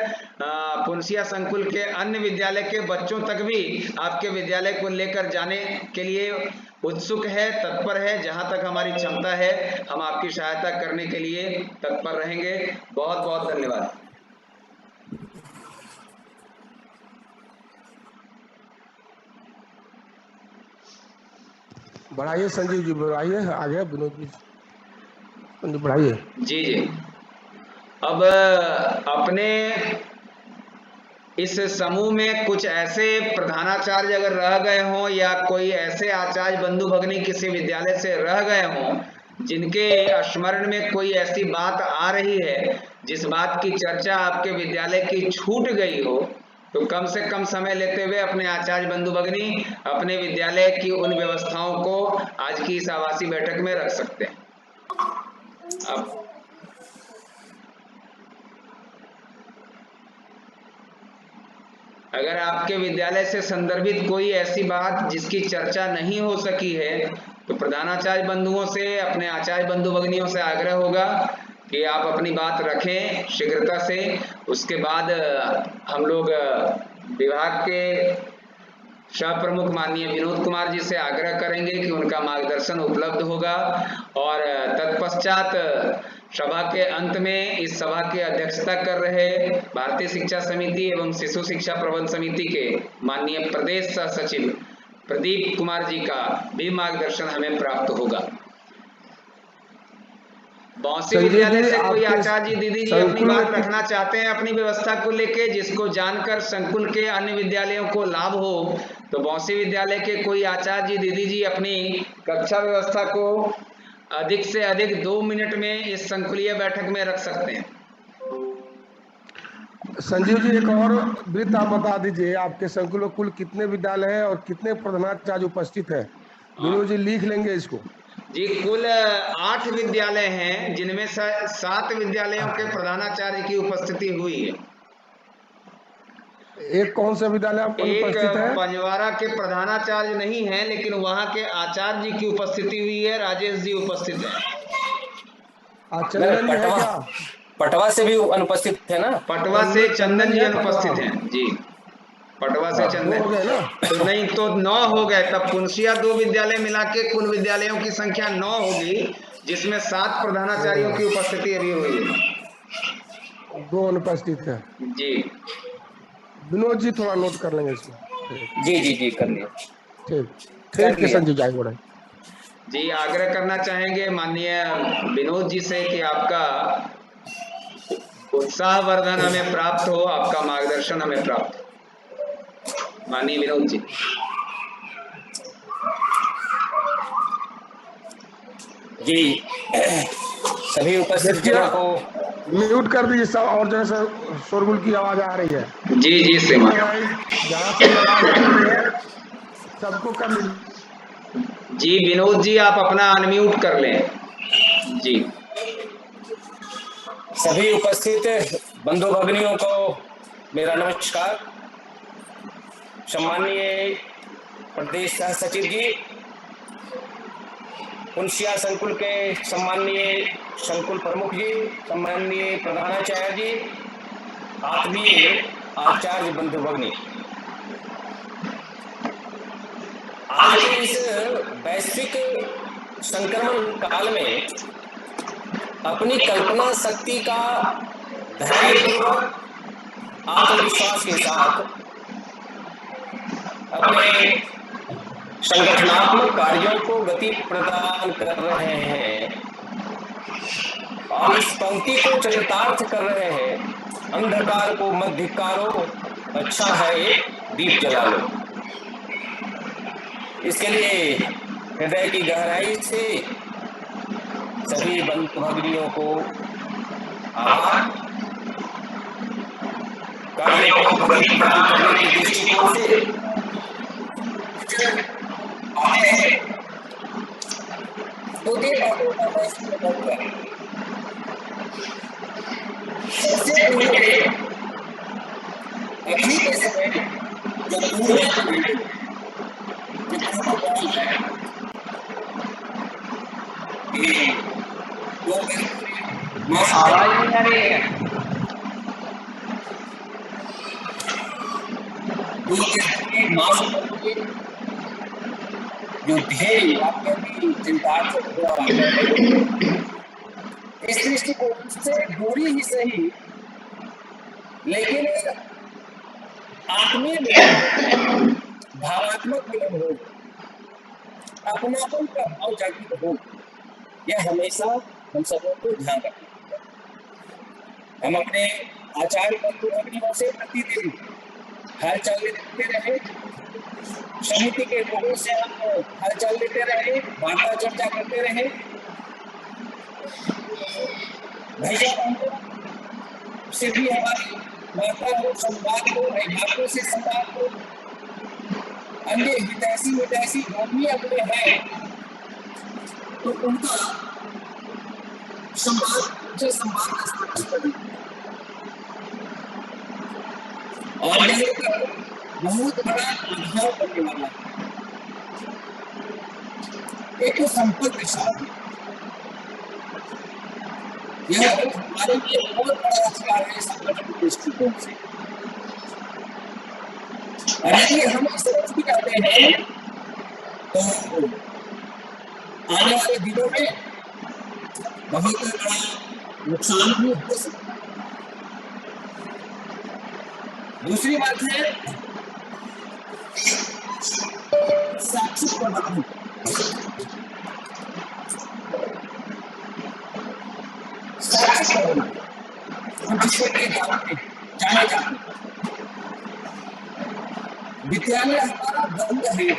पुनसिया संकुल के अन्य विद्यालय के बच्चों तक भी आपके विद्यालय को लेकर जाने के लिए उत्सुक है, तत्पर है। जहां तक हमारी क्षमता है हम आपकी सहायता करने के लिए तत्पर रहेंगे। बहुत बहुत धन्यवाद। बढ़ाइए संजीव जी, बढ़ाइए आगे, विनोद जी बढ़ाइए। जी जी। अब अपने इस समूह में कुछ ऐसे प्रधानाचार्य अगर रह गए हों या कोई ऐसे आचार्य बंधु भगिनी किसी विद्यालय से रह गए हों जिनके स्मरण में कोई ऐसी बात आ रही है जिस बात की चर्चा आपके विद्यालय की छूट गई हो, तो कम से कम समय लेते हुए अपने आचार्य बंधु भगिनी अपने विद्यालय की उन व्यवस्थाओं को आज की इस आवासीय बैठक में रख सकते हैं। अब अगर आपके विद्यालय से संदर्भित कोई ऐसी बात जिसकी चर्चा नहीं हो सकी है तो प्रधानाचार्य बंधुओं से, अपने आचार्य बंधु भगिनियों से आग्रह होगा कि आप अपनी बात रखें शीघ्रता से। उसके बाद हम लोग विभाग के सह प्रमुख माननीय विनोद कुमार जी से आग्रह करेंगे कि उनका मार्गदर्शन उपलब्ध होगा और तत्पश्चात सभा के अंत में इस सभा की अध्यक्षता कर रहे भारतीय शिक्षा समिति एवं शिशु शिक्षा प्रबंध समिति के माननीय प्रदेश सह सचिव प्रदीप कुमार जी का भी मार्गदर्शन हमें प्राप्त होगा। बौंसी विद्यालय से कोई आचार्य जी, दीदी जी अपनी बात रखना चाहते हैं अपनी व्यवस्था को लेके, जिसको जानकर संकुल के अन्य विद्यालयों को लाभ हो, तो बौंसी विद्यालय के कोई आचार्य जी, दीदी जी अपनी कक्षा व्यवस्था को अधिक से अधिक 2 मिनट में इस संकुलीय बैठक में रख सकते हैं। संजीव जी, एक और वृत्त आप बता दीजिए, आपके संकुल में कुल कितने विद्यालय हैं और कितने प्रधानाचार्य उपस्थित है? विनोद जी लिख लेंगे इसको। जी, कुल 8 विद्यालय हैं जिनमें 7 विद्यालयों के प्रधानाचार्य की उपस्थिति हुई है। एक कौन सा विद्यालय उपस्थित है? पंजवारा के प्रधानाचार्य नहीं है, लेकिन वहाँ के आचार्य जी की उपस्थिति हुई है। राजेश जी उपस्थित है। चंदन जी है क्या? पटवा से भी अनुपस्थित है ना? पटवा से चंदन जी अनुपस्थित हैं जी। पटवा से चंदन तो नहीं तो 9 हो गए, तब पुनसिया 2 विद्यालय मिला के कुल विद्यालयों की संख्या 9 होगी, जिसमें 7 प्रधानाचार्यों की उपस्थिति अभी हुई है। 2 अनुपस्थित है जी। विनोद जी थोड़ा नोट कर लेंगे इसको। जी कर लिया। ठीक है संजीव जी। जी, आग्रह करना चाहेंगे माननीय विनोद जी से कि आपका उत्साहवर्धन हमें प्राप्त हो, आपका मार्गदर्शन हमें प्राप्त हो। माननीय विनोद जी। जी, सभी उपस्थित जनों को म्यूट कर दीजिए सब, और जैसे शोरगुल की आवाज आ रही है। जी श्रीमान, जहाँ से आवाज आ रही है सबको कर लीजिए। जी विनोद जी, आप अपना अनम्यूट कर लें। जी। सभी उपस्थित बंधु भगिनियों को मेरा नमस्कार। सम्माननीय प्रदेश सह सचिव जी, पुनसिया संकुल के सम्माननीय संकुल प्रमुख जी, सम्माननीय प्रधानाचार्य जी, आत्मीय आचार्य बंधु भगिनी, आज के इस वैश्विक संक्रमण काल में अपनी कल्पना शक्ति का धैर्यपूर्वक आत्मविश्वास के साथ अपने संगठनात्मक कार्यों को गति प्रदान कर रहे हैं और इस पंक्ति को चरितार्थ कर रहे हैं। अंधकार को मत धिक्कारो, अच्छा है एक दीप जला लो। इसके लिए हृदय की गहराई से सभी बंधु भगिनियों को आभार। कार्य को करने की दृष्टिकोण से सबसे पहले अभी के समय आवाज नहीं आ रही है। जो ध्येय आपकी चिंता इस दृष्टिकोण से दूरी ही सही, लेकिन आत्मीय मिलन, भावात्मक मिलन हो, अपनापन का भाव जागृत हो, यह हमेशा हम सबों को ध्यान रखना। हम अपने आचार्य बंधुओं से प्रतिदिन हालचाल लेते रहे, समिति के लोगों से हम हालचाल लेते रहे, वार्ता चर्चा करते रहे। भैया से भी हमारी वार्ता हो, संवाद हो, भाइयों से संवाद हो। अन्य हितैषी आदमी अपने हैं तो उनका संवाद और ये बहुत बड़ा आधार बनने वाला है। एक संपर्क साधन, यह हमारे लिए बहुत बड़ा अधिकार है संगठन के दृष्टिकोण से। यदि हम इस तरह भी करते हैं तो आने वाले दिनों में बहुत बड़ा नुकसान भी हो सकता है। दूसरी बात है शैक्षिक प्रबंधन। हम जिसके जाने जाते विद्यालय हमारा बंद है,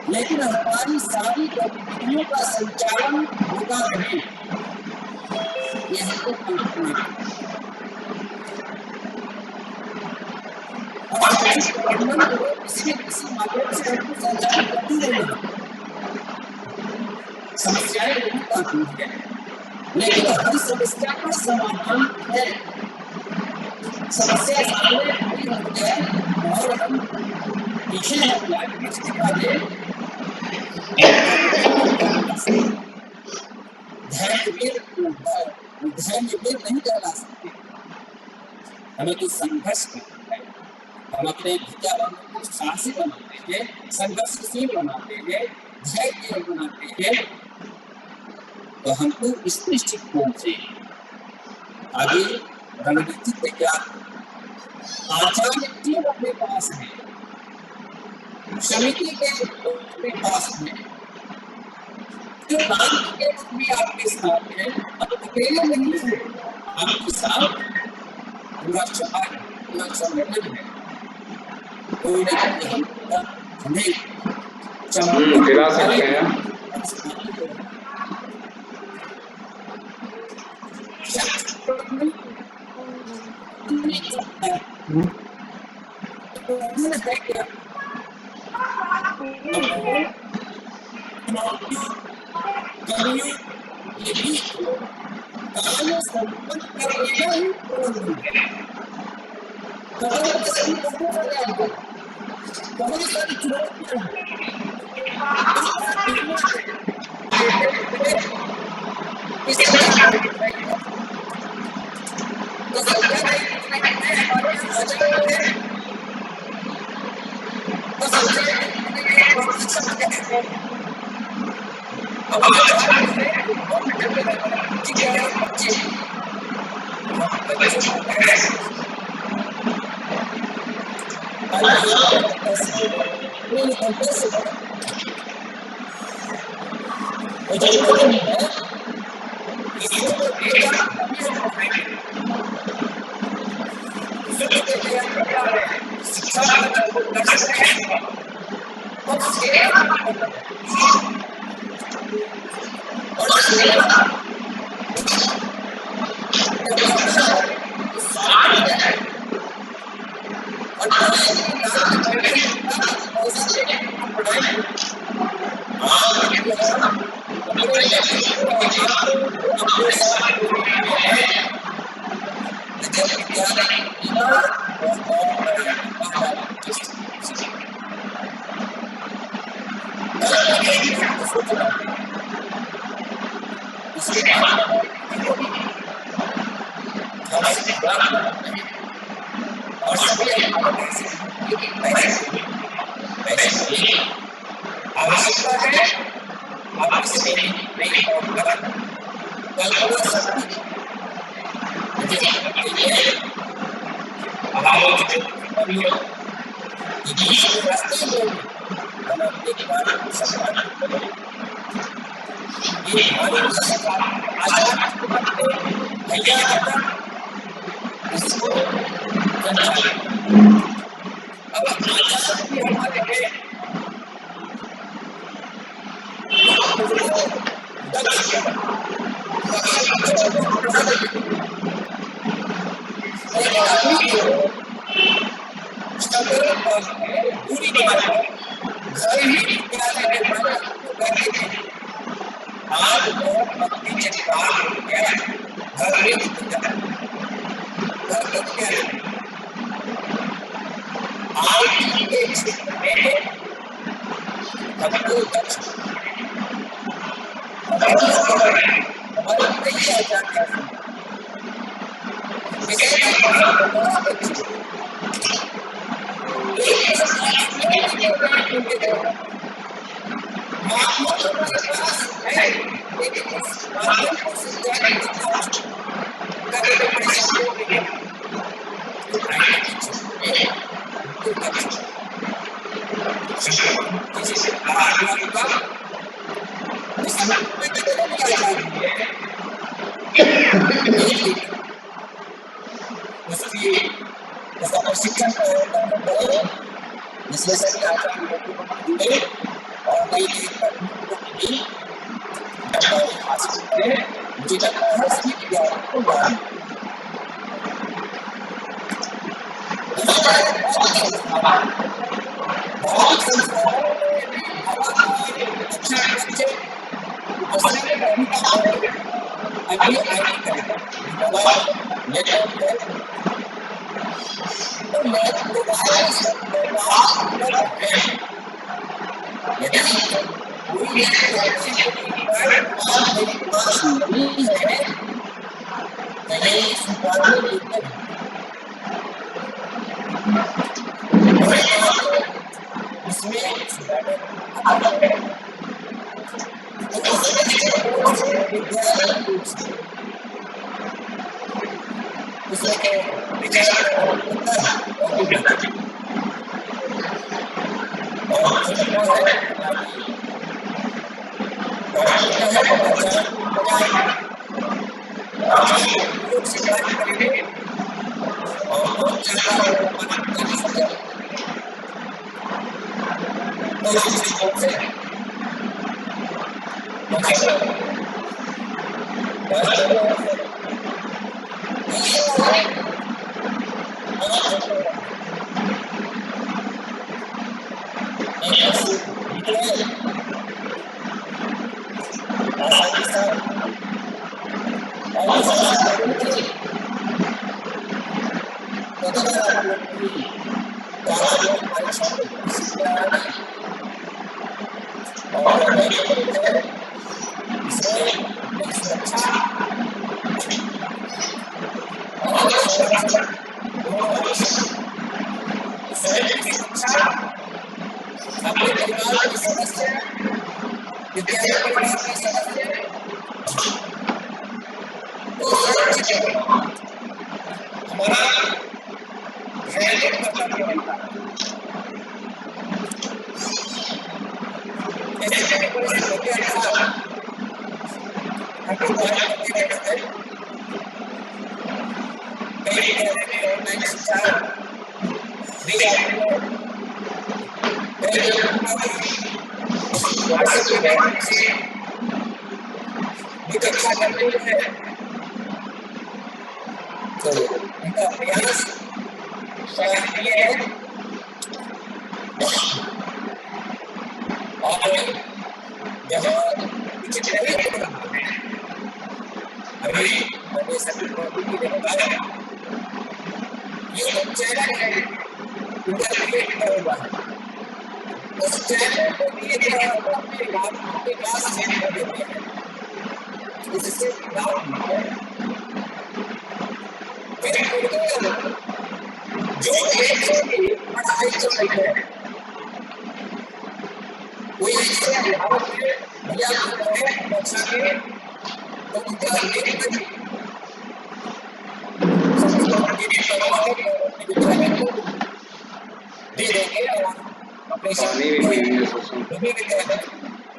लेकिन हमारी सारी गतिविधियों का संचालन होगा नहीं, ये हमको कल्पना है। किसी माध्यम से हमको संचालन करती रहेगी। समस्याएं बहुत आती है, लेकिन हर समस्या का समाधान है। समस्या सामने खड़ी होती है और हम पीछे दिखा दे धैर्यवीर नहीं कहला सकते। हमें तो संघर्ष करना है। हम अपने विद्यालयों को साहसी बनाते हैं, संघर्षशील बनाते हैं, धैर्य बनाते हैं, तो हमको इस दृष्टिकोण से आगे रणनीतिक विज्ञान आचार्य टीम अपने पास है, समिति के अपने पास है, जो नाम के भी आपके साथ है, अब अकेले नहीं है, आपके साथ पूरा समाज, पूरा संगठन है। कोई नहीं हमें खिला सकते हैं। ये हमारी आजाद भैया इसको अब आजाद भी हमारे हैं पूरी बात है घर ही विद्यालय में पढ़ा करते थे आज बहुत भक्ति चटकार हो गया घर में आज के क्षेत्र में हमको दक्ष हमारे कई आजाद उसका प्रशिक्षण विश्लेषण और नई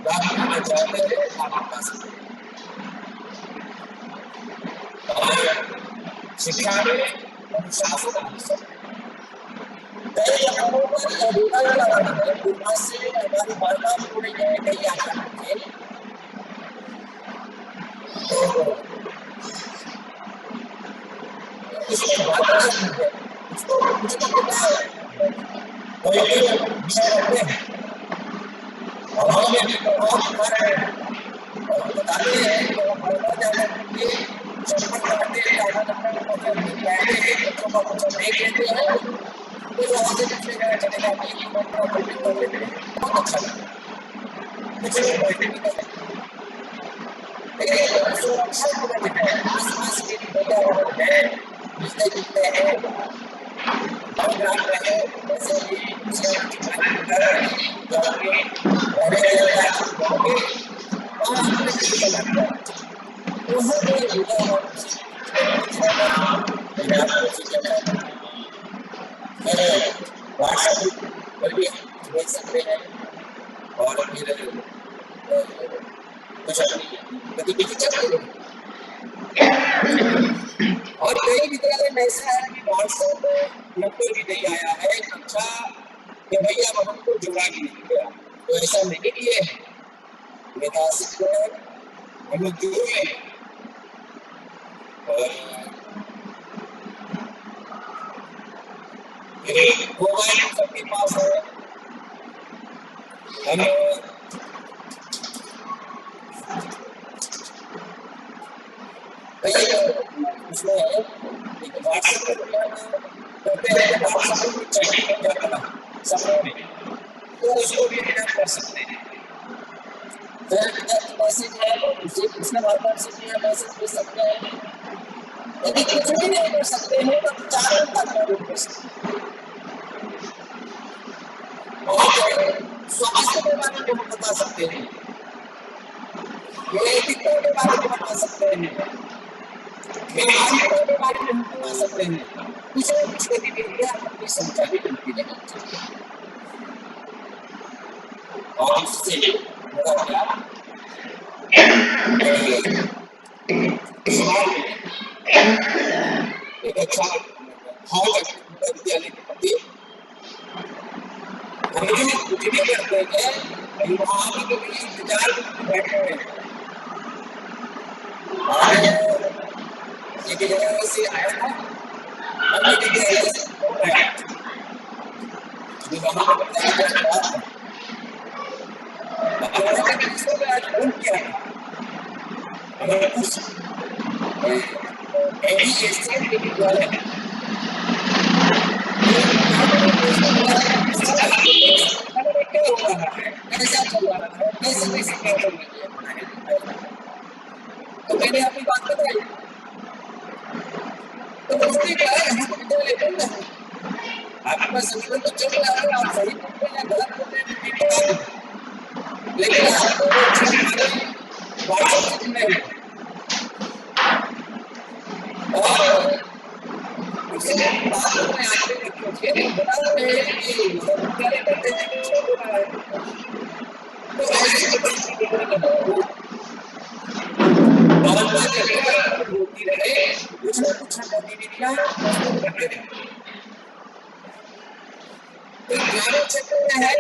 लाभ उठाना चाहते हैं लाभ उठा सकते हैं। और शिक्षा में अनुशासन आवश्यक है। कई जगहों पर यह देखा जा रहा है दुर्गा से हमारी वार्ता हो रही है कई आचार्यों से, तो इसमें वार्ता करनी है उसको मुझको पता है कोई भी विषय रखते हैं और हमें भी प्रभाव दिखा रहे हैं और बताते हैं कि वार्ता जाने के चक्कर काटते हैं आधा घंटा बैठते हैं बच्चों का कुछ देख लेते हैं तो वहाँ से पिछले जगह चले जाते हैं कि बहुत अच्छा लगता है कुछ लोग बैठे भी करते हैं लेकिन सुरक्षा है आसपास के पर्यावरण है मिलते जुलते हैं और ग्राम रहे जैसे कि व्हाट्सएप पर भी भेज सकते हैं और फिर कुछ अपनी गतिविधि चलती है। और कई विद्यालय में ऐसा है कि व्हाट्सएप नंबर भी नहीं आया है कक्षा के भैया अब हमको जुड़ा भी नहीं गया, तो ऐसा नहीं किए हैं विकासित हम लोग जुड़े और मोबाइल सबके पास है हम उसमें व्हाट्सएप करते हैं व्हाट्सएप में चैटिंग हो जाता है समूह में तो उसको भी एडिट कर सकते हैं। मैसेज है उसे उसने व्हाट्सएप से किया मैसेज भेज सकते हैं यदि कुछ भी नहीं कर सकते हैं तो 4 घंटा कर सकते हैं और स्वास्थ्य के बारे में बता सकते हैं नैतिकता के बारे में बता सकते हैं बीमारियों के बारे में बता सकते हैं कुछ न कुछ गतिविधियां अपनी संख्या भी बनती रहनी चाहिए और इससे होगा क्या एक अच्छा भाव विद्यालय के प्रति हम जो कुछ भी करते हैं अभिभावकों के लिए इंतजार बैठे हुए हैं एक जगह से आया था अन्य विद्यालय से आया जो वहां पर किसको आज फोन किया हमारे कुछ एडीएसएन के विद्यालय कैसा चल रहा है कैसे क्या चल रही है तो मैंने अपनी बात बताई तो उसने कहा यहाँ पर विद्यालय बंद है आपके पास संगठन तो चल रहा है आप सही बोल रहे हैं गलत बोल रहे हैं लेकिन आपको व्हाट्सएप से नहीं और उससे बात करते हैं आपके बच्चों से बता रहे हैं कि विद्यालय करते हैं कि छोड़ रहा है तो ऐसे होती रहे कुछ न कुछ गतिविधियां करते रहे तो ग्रामीण क्षेत्र में है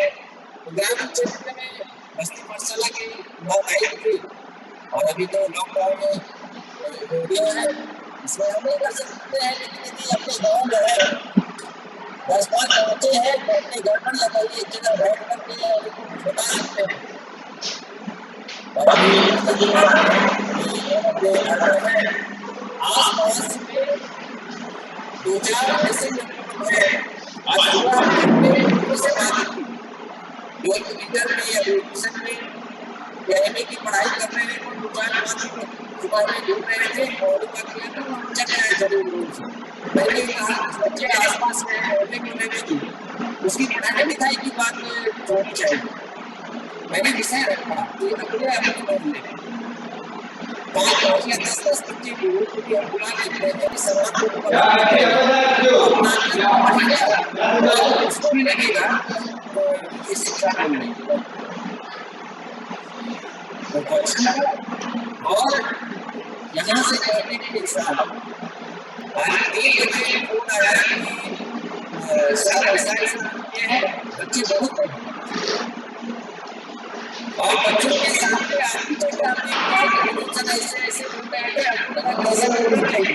ग्रामीण क्षेत्र में बस्ती पाठशाला की बात आई थी और अभी तो लॉकडाउन हो गया है इसमें हम नहीं कर सकते हैं लेकिन यदि अपने गाँव में है 10-5 बच्चे हैं तो अपने घर पर या कहीं एक जगह बैठ करके बता सकते हैं और अभी आस-पास में 2-4 ऐसे नंबर हैं आज सुबह हमने उनसे बात की जो इंटर में या ग्रेजुएशन में या एमए की पढ़ाई कर रहे हैं और 2-4 बात सुबह में ढूंढ रहे थे और तक चल रहे जरूर मैंने कहा बच्चे आसपास में पढ़ने को लेने की उसकी पढ़ाई लिखाई की बात होनी चाहिए मैंने विषय रखा तो ये अपने आप को पढ़ ले 5 या 10 बच्चे को भी हम बुला लेते हैं समाज को उसको भी लगेगा ये शिक्षा मिलेगी और यहाँ से करने के साथ आज 3 बजे फोन आया कि सर ऐसा ये है, बच्चे बहुत और बच्चों के सामने आदमी चलता ऐसे बोलते हैं कि आपको लगा कैसे बोलना चाहिए,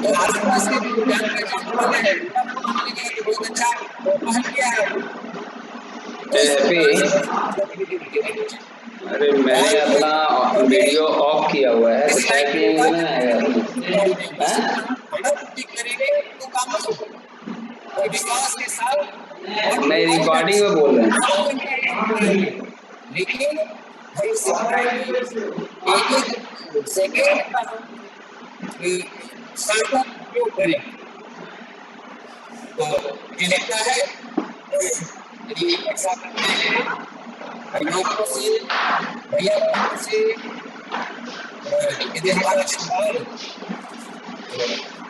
तो आसपास के जो जान पहचान वाले हैं बहुत अच्छा पहल किया है। अरे मैंने अपना वीडियो ऑफ किया हुआ है तो क्या किया नहीं, रिकॉर्डिंग में बोल रहे हैं। लेकिन एक सेकेंड का सार्थक उपयोग करें तो मुझे लगता है यदि ऐसा करते हैं भैया से यदि हमारा समाज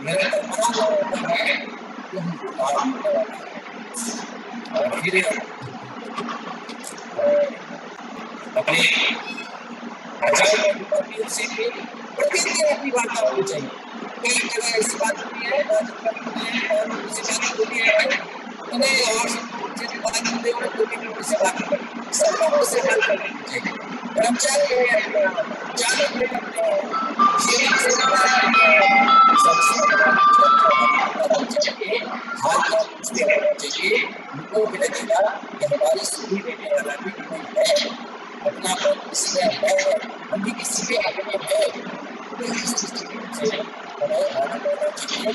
मेरा तमाम होता है तो हमको काम करवाना है और फिर अपने आचार्य से भी प्रतिदिन अपनी वार्ता होनी चाहिए। कई जगह ऐसी बात होती है और किसी बात होती है उन्हें और से भी बात करते हुए कोई से बात करें, सबको से हल करनी चाहिए। कर्मचारी चालक चाहिए हाल पूछते रहना चाहिए, उनको भी लगेगा कि हमारी सुधी देने वाला भी कोई है, अपना किसी में है, हम भी किसी में अपने है, तो इस दृष्टिकोण से हमें आगे बढ़ना चाहिए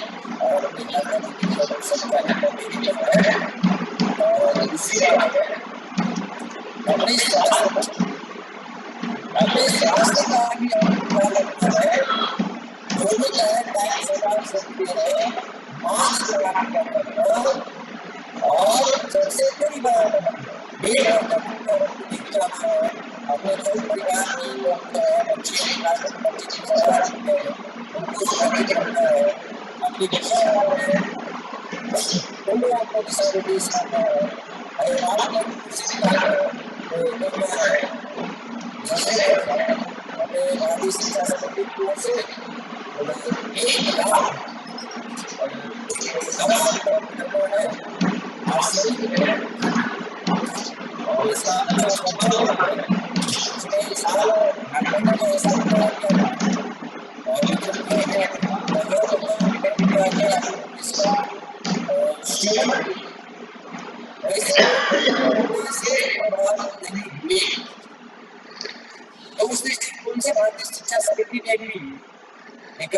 और अपने जागरण की समझाने का भी है। और दूसरी बात है अपने स्वास्थ्य का भी ख्याल रखना है, दोनों तरह टाइम से बात सकते हैं, मास्क लगा कर और सबसे बड़ी बात अपने घर परिवार में बच्चे उनको सुरक्षित रखना है, अपनी दिशा है दोनों आपको दिशा निर्देश करना है। अरे आपको किसी भारतीय शिक्षा समिति की ओर से 1 लाख और इसका तो उस दृष्टिकोण से भारतीय शिक्षा समिति ने भी एक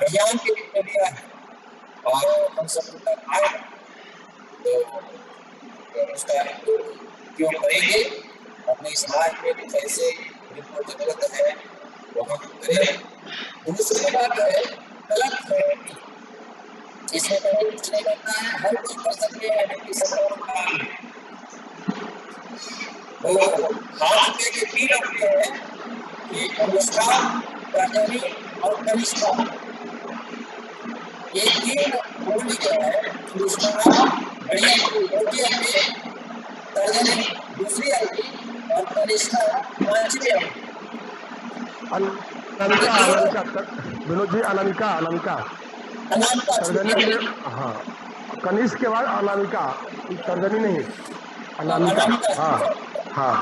अभियान के लिए लिया है और हम सब तक आए तो उसका उपयोग करेंगे अपने समाज में भी कैसे जिनको जरूरत है वो हम करें। दूसरी बात है गलत है, इसमें पहले कुछ नहीं करना है, हर कोई कर सकते हैं लेकिन सरकार वो हाथ में के 3 अपने हैं कि अनुष्का, तर्जनी और कनिष्ठा, ये 3 बोली गया है। अनुष्का बढ़िया होती है, तर्जनी दूसरी आएगी और कनिष्ठा 5वीं आएगी। अनामिका विनोद जी, अनामिका तर्जनी, हाँ कनिष्ठ के बाद अनामिका, तर्जनी नहीं, अनामिका, हाँ हाँ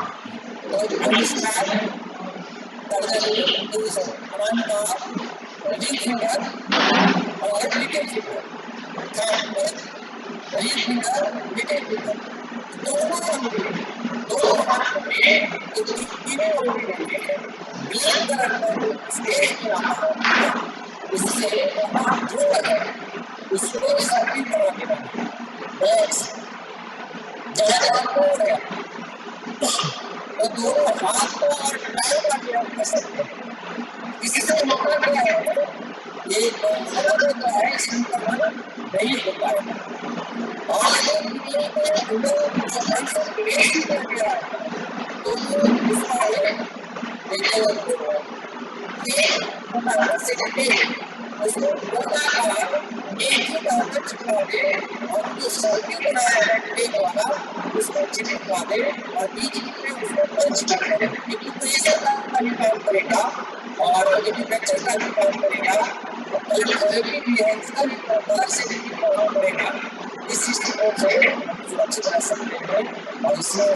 तो दोनों हाथ को और पैरों का प्रयोग कर सकते हैं। इससे मौका क्या है, ये अलग है, संक्रमण नहीं होता है और प्रवेश कर दिया तो उसका उसको एक ही चिपका दे और जो सर्किल बनाया है उसको अच्छे से खिला दे और बीच में उसको पंच करने लगे। एक प्रेशर का भी काम करेगा और एपिफ्रैक्चर का भी काम करेगा और कलेक्टर भी है इसका भी बाहर से भी काम करेगा। इस सिस्टम से सुरक्षित रह सकते हैं और इसमें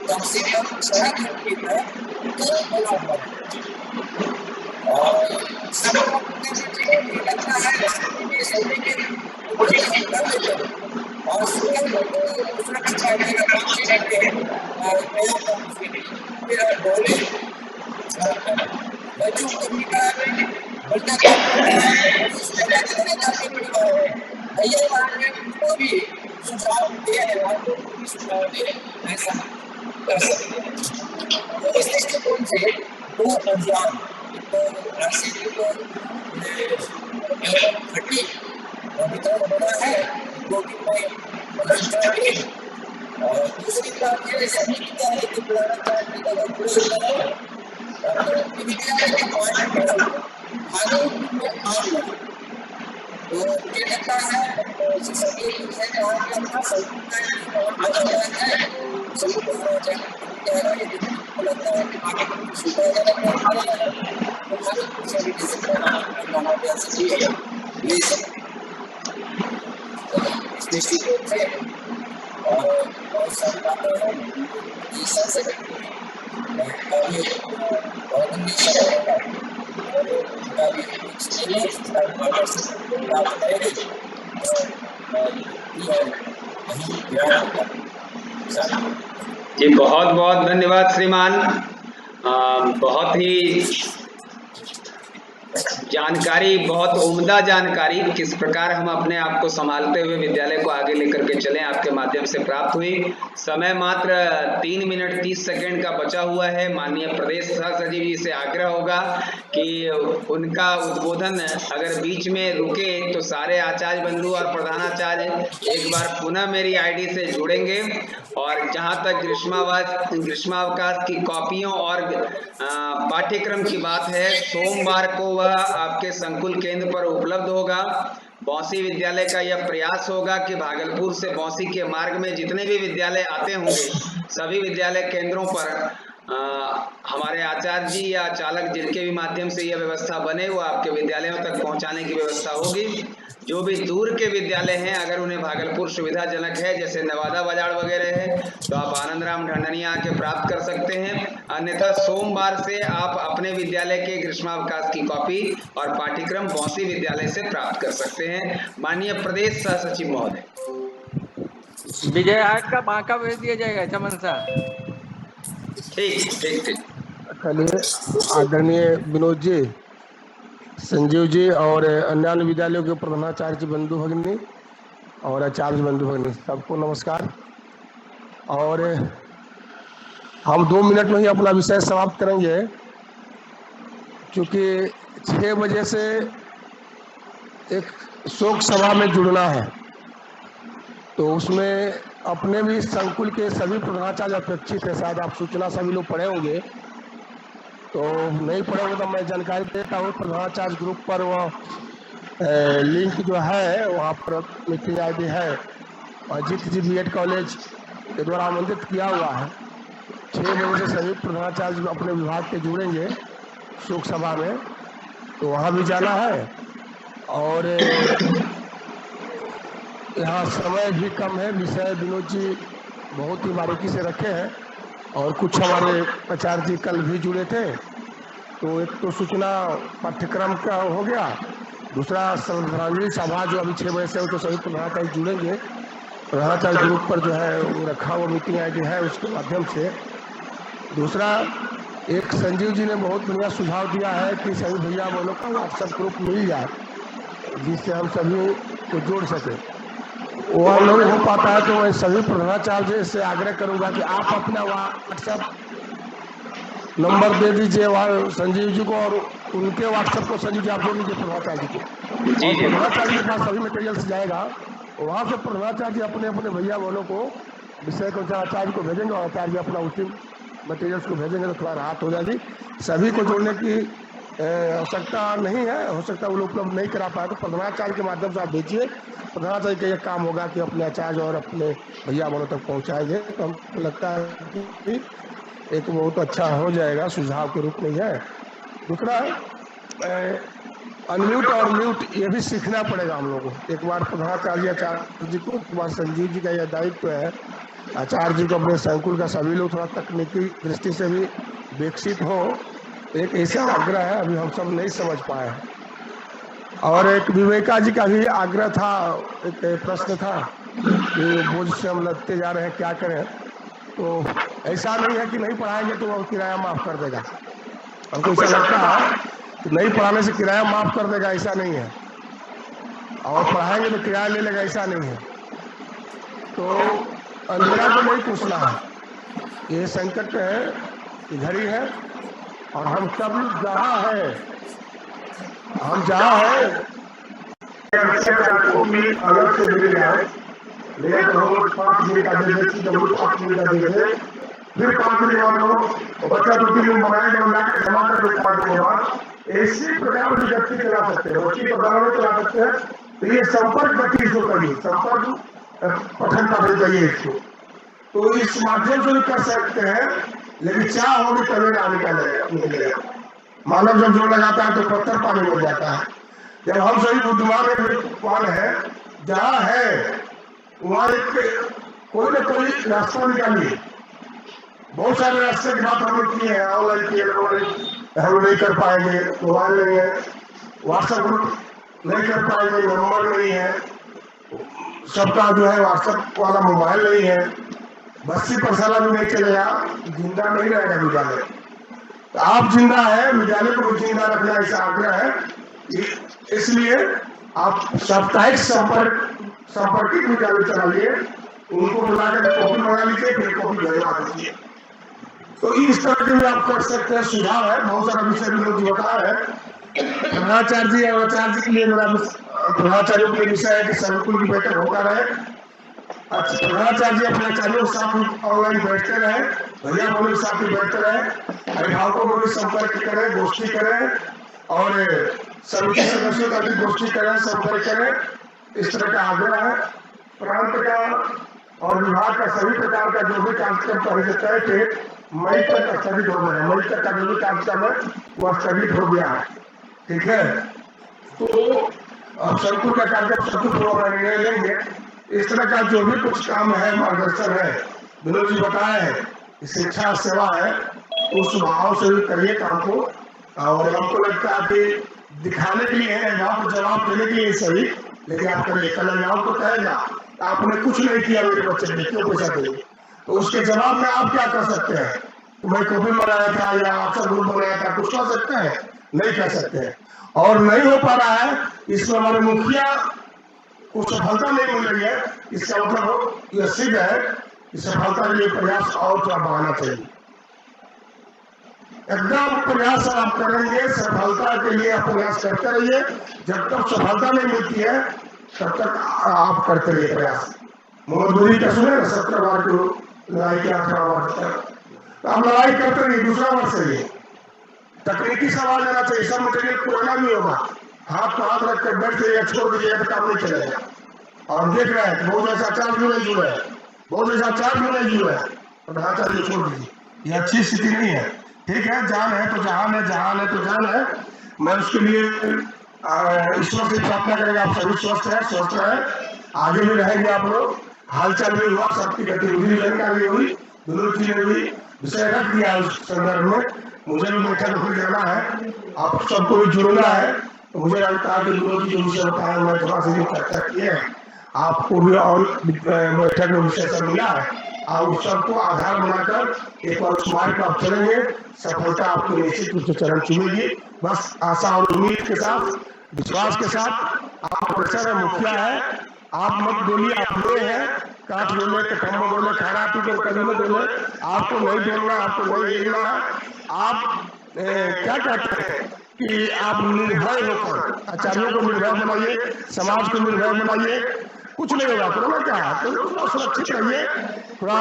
कम से कम 6 घंटे तक बना हुआ है। और सब लगता है सोने के मुझे कर लेते हैं और सुरक्षित रहने का काम से करते हैं और फिर बोले बच्चों को निकाल बच्चा काम करता है उसमें कितने जाके परिवार है भैया बात में उनको भी सुझाव दिया है आपको भी सुझाव दे ऐसा कर सकते हैं। तो इस दृष्टिकोण से दो अभियान तो राशि को खट्टी वितरण हो रहा है 2 दिन में और दूसरी बात ये सभी विद्यालय के पुराना चार्ट का पूरा है विद्यालय के पॉइंट भागों में आना तो मुझे लगता है सभी है जहाँ पे अपना संपूर्ण आ जाता है सभी लगता है कि आगे सुबह ज़्यादा तो भारत सभी ये सब इस दृष्टिकोण से और बहुत सारी बातें हैं ईसा से बहुत जी बहुत बहुत धन्यवाद श्रीमान। बहुत ही जानकारी, बहुत उम्दा जानकारी किस प्रकार हम अपने आप को संभालते हुए विद्यालय को आगे लेकर के चलें आपके माध्यम से प्राप्त हुई। समय मात्र 3 मिनट 30 सेकंड का बचा हुआ है। माननीय प्रदेश सह सचिव जी से आग्रह होगा कि उनका उद्बोधन अगर बीच में रुके तो सारे आचार्य बंधु और प्रधानाचार्य एक बार पुनः मेरी आईडी से जुड़ेंगे और जहां तक ग्रीष्मावकाश की कॉपियों और पाठ्यक्रम की बात है, सोमवार को वह आपके संकुल केंद्र पर उपलब्ध होगा। बौंसी विद्यालय का यह प्रयास होगा कि भागलपुर से बौंसी के मार्ग में जितने भी विद्यालय आते होंगे सभी विद्यालय केंद्रों पर हमारे आचार्य जी या चालक जिनके भी माध्यम से यह व्यवस्था बने वो आपके विद्यालयों तक पहुंचाने की व्यवस्था होगी। जो भी दूर के विद्यालय हैं अगर उन्हें भागलपुर सुविधाजनक है जैसे नवादा बाजार वगैरह है तो आप आनंद राम ढंडनिया आके प्राप्त कर सकते हैं। अन्यथा सोमवार से आप अपने विद्यालय के ग्रीष्मावकाश की कॉपी और पाठ्यक्रम बौंसी विद्यालय से प्राप्त कर सकते हैं। माननीय प्रदेश सह सचिव महोदय। विजय आर्ट का बांका भेज दिया जाएगा चमन साहब। ठीक ठीक ठीक। चलिए आदरणीय विनोद जी, संजीव जी और अन्य विद्यालयों के प्रधानाचार्य बंधु भगिनी और आचार्य बंधु भगिनी सबको नमस्कार। और हम 2 मिनट में ही अपना विषय समाप्त करेंगे क्योंकि 6 बजे से एक शोक सभा में जुड़ना है तो उसमें अपने भी संकुल के सभी प्रधानाचार्य अपेक्षित है। शायद आप सूचना सभी लोग पढ़े होंगे, तो नहीं पढ़े होंगे तो मैं जानकारी देता हूँ। प्रधानाचार्य ग्रुप पर वो लिंक जो है वहाँ पर मीटिंग आईडी है और अजीत जी BEd कॉलेज के द्वारा आमंत्रित किया हुआ है। 6 बजे से सभी प्रधानाचार्य अपने विभाग के जुड़ेंगे शोक सभा में, तो वहाँ भी जाना है। और यहाँ समय भी कम है, विषय विनोद जी बहुत ही बारीकी से रखे हैं और कुछ हमारे आचार्य जी कल भी जुड़े थे। तो एक तो सूचना पाठ्यक्रम का हो गया, दूसरा श्रद्धांजलि सभा जो अभी 6 बजे से हो तो सभी प्रधानाचार्य जुड़ेंगे। प्रधानाचार्य ग्रुप पर जो है वो रखा हुआ मीटिंग आईडी है उसके माध्यम से। दूसरा एक संजीव जी ने बहुत बढ़िया सुझाव दिया है कि सभी भैया बहनों का व्हाट्सएप ग्रुप मिल जाए जिससे हम सभी को जोड़ सकें। वह नहीं हो पाता है तो मैं सभी प्रधानाचार्य से आग्रह करूंगा कि आप अपना व्हाट्सएप नंबर दे दीजिए वहाँ संजीव जी को और उनके व्हाट्सएप को संजीव जी आप दे दीजिए प्रधानाचार्य जी को। और प्रधानाचार्य के पास सभी मटेरियल्स जाएगा, वहाँ से प्रधानाचार्य अपने अपने भैया बहनों को विषय को आचार्य को भेजेंगे और आचार्य अपना उसी मटेरियल्स को भेजेंगे तो थोड़ा राहत हो जाएगी। सभी को जोड़ने की आवश्यकता नहीं है, हो सकता है वो लोग उपलब्ध नहीं करा पाए, तो प्रधानाचार्य के माध्यम से आप भेजिए। प्रधानाचार्य का यह काम होगा कि अपने आचार्य और अपने भैया बड़ों तक पहुँचाएंगे। तो हमको लगता है कि एक बहुत अच्छा हो जाएगा, सुझाव के रूप में है। दूसरा अनम्यूट और म्यूट ये भी सीखना पड़ेगा हम लोगों को। एक बार प्रधानाचार्य आचार्य जी को, एक बार संजीव जी का यह दायित्व है, आचार्य जी को अपने संकुल का सभी लोग थोड़ा तकनीकी दृष्टि से भी विकसित हो। एक ऐसा आग्रह है, अभी हम सब नहीं समझ पाए हैं। और एक विवेका जी का भी आग्रह था, एक प्रश्न था कि बोझ से हम लदते जा रहे हैं, क्या करें। तो ऐसा नहीं है कि नहीं पढ़ाएंगे तो वो किराया माफ़ कर देगा। हमको ऐसा लगता है कि नहीं पढ़ाने से किराया माफ़ कर देगा, ऐसा नहीं है। और पढ़ाएंगे तो किराया ले लेगा, ऐसा नहीं है। तो अंधेरा को नहीं पूछना है, ये संकट है, ये घड़ी है, और हम सब जहाँ है, हम जहाँ है अलग से मिल जाए, लेकिन हम 5 मिनट का दे देते, जब 5 मिनट का दे देते, फिर 5 मिनट बाद लोग बच्चा 2-3 दिन बनाएंगे, बना के जमा कर देते 5 दिन बाद। इसी प्रकार की गति चला सकते हैं, बच्ची को बनाने चला सकते हैं। तो ये संपर्क गति इसको करिए, संपर्क पठन का भेज जाइए इसको। तो इस माध्यम से भी कर सकते हैं, लेकिन चाह होगी तभी ना निकलेगा। मानव जब जोर लगाता है तो पत्थर पानी मिल जाता है। जब हम सही बुद्धिमान है, जहाँ है वहाँ कोई ना कोई रास्ता निकालिए। बहुत सारे रास्ते की बात हम लोग किए हैं, ऑनलाइन किए, हम नहीं कर पाएंगे, मोबाइल नहीं है, व्हाट्सएप ग्रुप नहीं कर पाएंगे, नंबर नहीं है, सबका जो है व्हाट्सएप वाला मोबाइल नहीं है, बस्ती परसाला भी नहीं चलेगा, जिंदा नहीं रहेगा विद्यालय। तो आप जिंदा है, विद्यालय को भी जिंदा रखना ऐसा आग्रह है। इसलिए आप साप्ताहिक संपर्कित विद्यालय चलाइए, उनको बुलाकर कॉपी मंगा लीजिए, फिर कॉपी भेजवा दीजिए। तो इस तरह के भी आप कर सकते हैं, सुझाव है। बहुत सारा विषय भी लोग बता रहे हैं। प्रधानाचार्य जी और आचार्य जी के लिए मेरा प्रधानाचार्यों के लिए विषय है कि संकुल की बैठक होता रहे। अच्छा, प्रधानाचार्य जी अपने आचार्यों के साथ ऑनलाइन बैठते रहे, भैया बहनों के साथ भी बैठते रहे, अभिभावकों को भी संपर्क करें, गोष्ठी करें, और समिति सदस्यों का भी गोष्ठी करें, संपर्क करें। इस तरह का आग्रह है। प्रांत का और विभाग का सभी प्रकार का जो भी कार्यक्रम पहले से तय थे, मई तक स्थगित हो गया। मई तक का जो भी कार्यक्रम है वह स्थगित हो गया है, ठीक है। तो अब संकुल का कार्यक्रम संकुल निर्णय लेंगे। इस तरह का जो भी कुछ काम है, मार्गदर्शन है, विनोद जी बताए हैं, शिक्षा सेवा है, उस भाव से भी करिए काम को। और हमको लगता है कि दिखाने के लिए है, आपको जवाब देने के लिए सही, लेकिन आप करिए। कल आपको कहेगा आपने कुछ नहीं किया मेरे बच्चे ने, क्यों पैसा देंगे? तो उसके जवाब में आप क्या कर सकते हैं? तो मैं कॉपी बनाया था या आपसे ग्रुप बनाया था, कुछ कर सकते हैं? नहीं कर सकते हैं। और नहीं हो पा रहा है, इसमें हमारे मुखिया को सफलता नहीं मिल रही है, इसका मतलब यह सिद्ध है कि सफलता के लिए प्रयास और थोड़ा बढ़ाना चाहिए। एकदम प्रयास आप करेंगे, सफलता के लिए आप प्रयास करते रहिए। जब तक सफलता नहीं मिलती है तब तक आप करते रहिए प्रयास। मजबूरी का सुने 17 बार की लड़ाई के 18 बार तक आप लड़ाई करते रहिए। दूसरा बार से ये तकनीकी सवाल लेना चाहिए, सब मटेरियल पुराना नहीं होगा। हाथ पर हाथ रख कर बैठ जाइए, छोड़ दीजिएगा तो काम नहीं चलेगा। और देख रहे हैं बहुत ऐसा चार्ज भी नहीं जुड़ा है, बहुत ऐसा चार्ज भी नहीं जुड़ा है, प्रधानाचार्य छोड़ दीजिए, ये अच्छी स्थिति नहीं है। ठीक है, जान है तो जहान है, जहान है तो जान है। मैं उसके लिए ईश्वर से प्रार्थना करेंगे आप सभी स्वस्थ है, स्वस्थ रहे, आगे भी रहेंगे आप लोग। हालचाल भी हुआ, सबकी गतिविधि जानकारी हुई, विनोद जी ने भी विषय रख दिया उस संदर्भ में। मुझे भी बैठक में जाना है, आप सबको भी जुड़ना है। तो मुझे लगता है कि विनोद जी जो विषय बताया, मैं थोड़ा सा चर्चा किए हैं, आपको भी और बैठक में विषय सब मिला है। और उस सबको आधार बनाकर एक बार उस मार्ग पर आप चलेंगे, सफलता आपको निश्चित रूप से चरण चुमेगी। बस आशा और उम्मीद के साथ, विश्वास के साथ। आप प्रेशर है, मुखिया है, आप मत बोलिए आप लोग हैं, काट बोले तो खम्बा बोले, खाना पीकर कभी मत बोले, आपको नहीं बोलना, आपको नहीं हिलना है। आप क्या कहते हैं कि आप निर्भय होकर आचार्यों को निर्भय बनाइए, समाज को निर्भय बनाइए। कुछ नहीं होगा, कोरोना क्या है, तो सुरक्षित रहिए, थोड़ा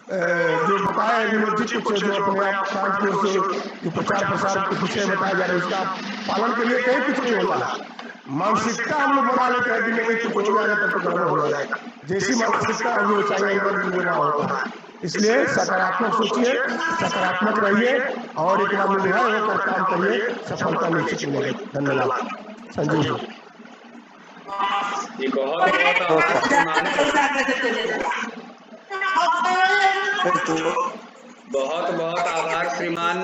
जो बताए विनोद जी कुछ जो अपने आप फ्रंट जो प्रचार प्रसार के विषय बताया जा रहा है उसका पालन के लिए कहीं कुछ नहीं होता। मानसिकता हम लोग बना लेते हैं कि नहीं कुछ हो जाएगा तब तो गड़बड़ हो जाएगा, जैसी मानसिकता होगी वैसा ही अंदर निर्माण होता है। इसलिए सकारात्मक सोचिए, सकारात्मक रहिए और एक बार निर्भय होकर काम करिए, सफलता निश्चित मिलेगी। धन्यवाद। संजीव जी बहुत बहुत आभार श्रीमान।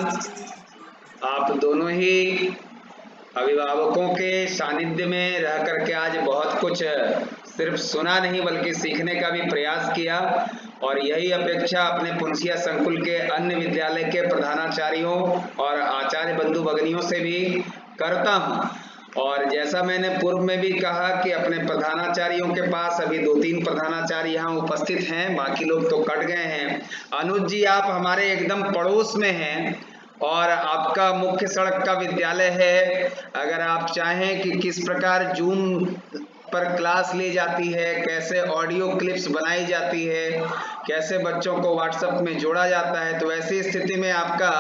आप दोनों ही अभिभावकों के सानिध्य में रह करके आज बहुत कुछ सिर्फ सुना नहीं बल्कि सीखने का भी प्रयास किया, और यही अपेक्षा अपने पुनसिया संकुल के अन्य विद्यालय के प्रधानाचार्यों और आचार्य बंधु भगिनियों से भी करता हूं। और जैसा मैंने पूर्व में भी कहा कि अपने प्रधानाचार्यों के पास अभी 2-3 प्रधानाचार्य यहाँ उपस्थित हैं, बाकी लोग तो कट गए हैं। अनुज जी आप हमारे एकदम पड़ोस में हैं और आपका मुख्य सड़क का विद्यालय है। अगर आप चाहें कि किस प्रकार जूम पर क्लास ली जाती है, कैसे ऑडियो क्लिप्स बनाई जाती है, कैसे बच्चों को व्हाट्सएप में जोड़ा जाता है, तो ऐसी स्थिति में आपका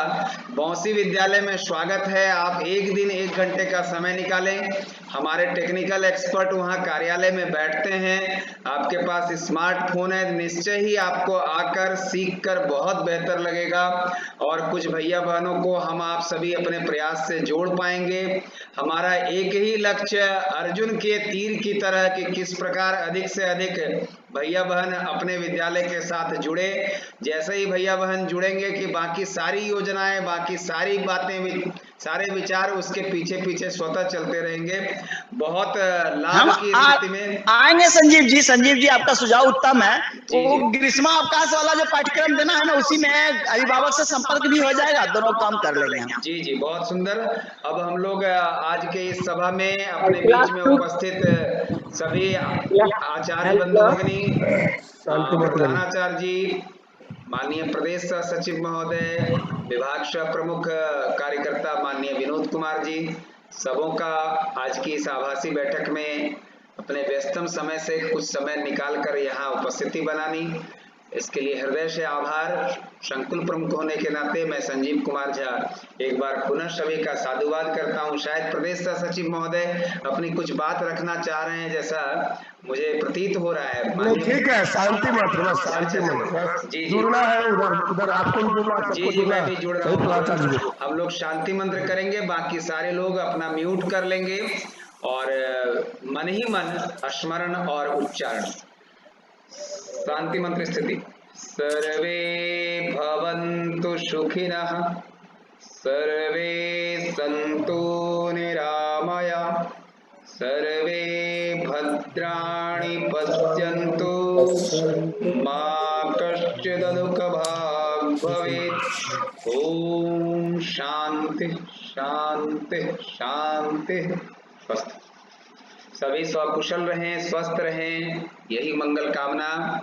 बौंसी विद्यालय में स्वागत है। आप एक दिन 1 घंटे का समय निकालें, हमारे टेक्निकल एक्सपर्ट वहां कार्यालय में बैठते हैं, आपके पास स्मार्टफोन है, निश्चय ही आपको आकर सीख कर बहुत बेहतर लगेगा और कुछ भैया बहनों को हम आप सभी अपने प्रयास से जोड़ पाएंगे। हमारा एक ही लक्ष्य अर्जुन के तीर की तरह कि किस प्रकार अधिक से अधिक भैया बहन अपने विद्यालय के साथ जुड़े। जैसे ही भैया बहन जुड़ेंगे कि बाकी सारी योजनाएं, बाकी सारी बातें, सारे विचार उसके पीछे पीछे स्वतः चलते रहेंगे। बहुत लाभ की स्थिति में आएंगे। संजीव जी आपका सुझाव उत्तम है। वो ग्रीष्मावकाश वाला जो पाठ्यक्रम देना है ना, उसी में अभिभावक से संपर्क भी हो जाएगा, दोनों काम कर लेंगे हम। जी बहुत सुंदर। अब हम लोग आज के इस सभा में अपने बीच में उपस्थित सभी आचार्य बंधु भगिनी, प्रधानाचार्य जी, माननीय प्रदेश सचिव महोदय, विभाग सह प्रमुख कार्यकर्ता माननीय विनोद कुमार जी, सबों का आज की इस आभासी बैठक में अपने व्यस्तम समय से कुछ समय निकालकर यहाँ उपस्थिति बनानी, इसके लिए हृदय से आभार। संकुल प्रमुख होने के नाते मैं संजीव कुमार झा एक बार पुनः सभी का साधुवाद करता हूँ। शायद प्रदेश सचिव महोदय अपनी कुछ बात रखना चाह रहे हैं जैसा मुझे प्रतीत हो रहा है। ठीक है, शांति मत, शांति मत। जी जुड़ना है, उधर आपको भी जुड़ना। जी मैं भी जुड़ रहा हूँ। हम लोग शांति मंत्र करेंगे, बाकी सारे लोग अपना म्यूट कर लेंगे और मन ही मन स्मरण और उच्चारण। शांति मंत्र स्थिति। सर्वे भवन्तु सुखिनः, सर्वे सन्तु निरामयाः, सर्वे भद्राणि पश्यन्तु, मा कश्चित् दुःखभाग् भवेत्। ओम शांति शांति शांति। स्वस्थ सभी स्वकुशल रहें, स्वस्थ रहें, यही मंगल कामना।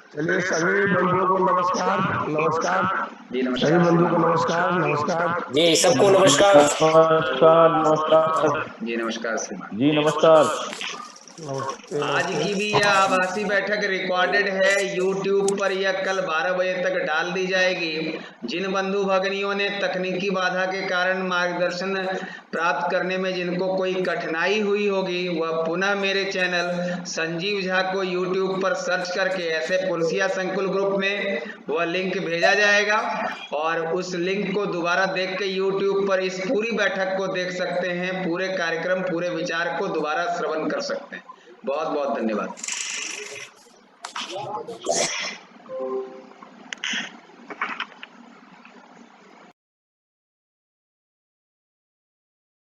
चलिए सभी बंधुओं को नमस्कार। नमस्कार जी, नमस्कार सभी बंधुओं को नमस्कार। नमस्कार जी सबको नमस्कार। नमस्कार जी नमस्कार श्रीमान जी, नमस्कार। आज की भी यह आभासी बैठक रिकॉर्डेड है, YouTube पर यह कल 12 बजे तक डाल दी जाएगी। जिन बंधु भगिनियों ने तकनीकी बाधा के कारण मार्गदर्शन प्राप्त करने में जिनको कोई कठिनाई हुई होगी, वह पुनः मेरे चैनल संजीव झा को YouTube पर सर्च करके ऐसे पुलसिया संकुल ग्रुप में वह लिंक भेजा जाएगा और उस लिंक को दोबारा देख के YouTube पर इस पूरी बैठक को देख सकते हैं, पूरे कार्यक्रम, पूरे विचार को दोबारा श्रवण कर सकते हैं। बहुत बहुत धन्यवाद।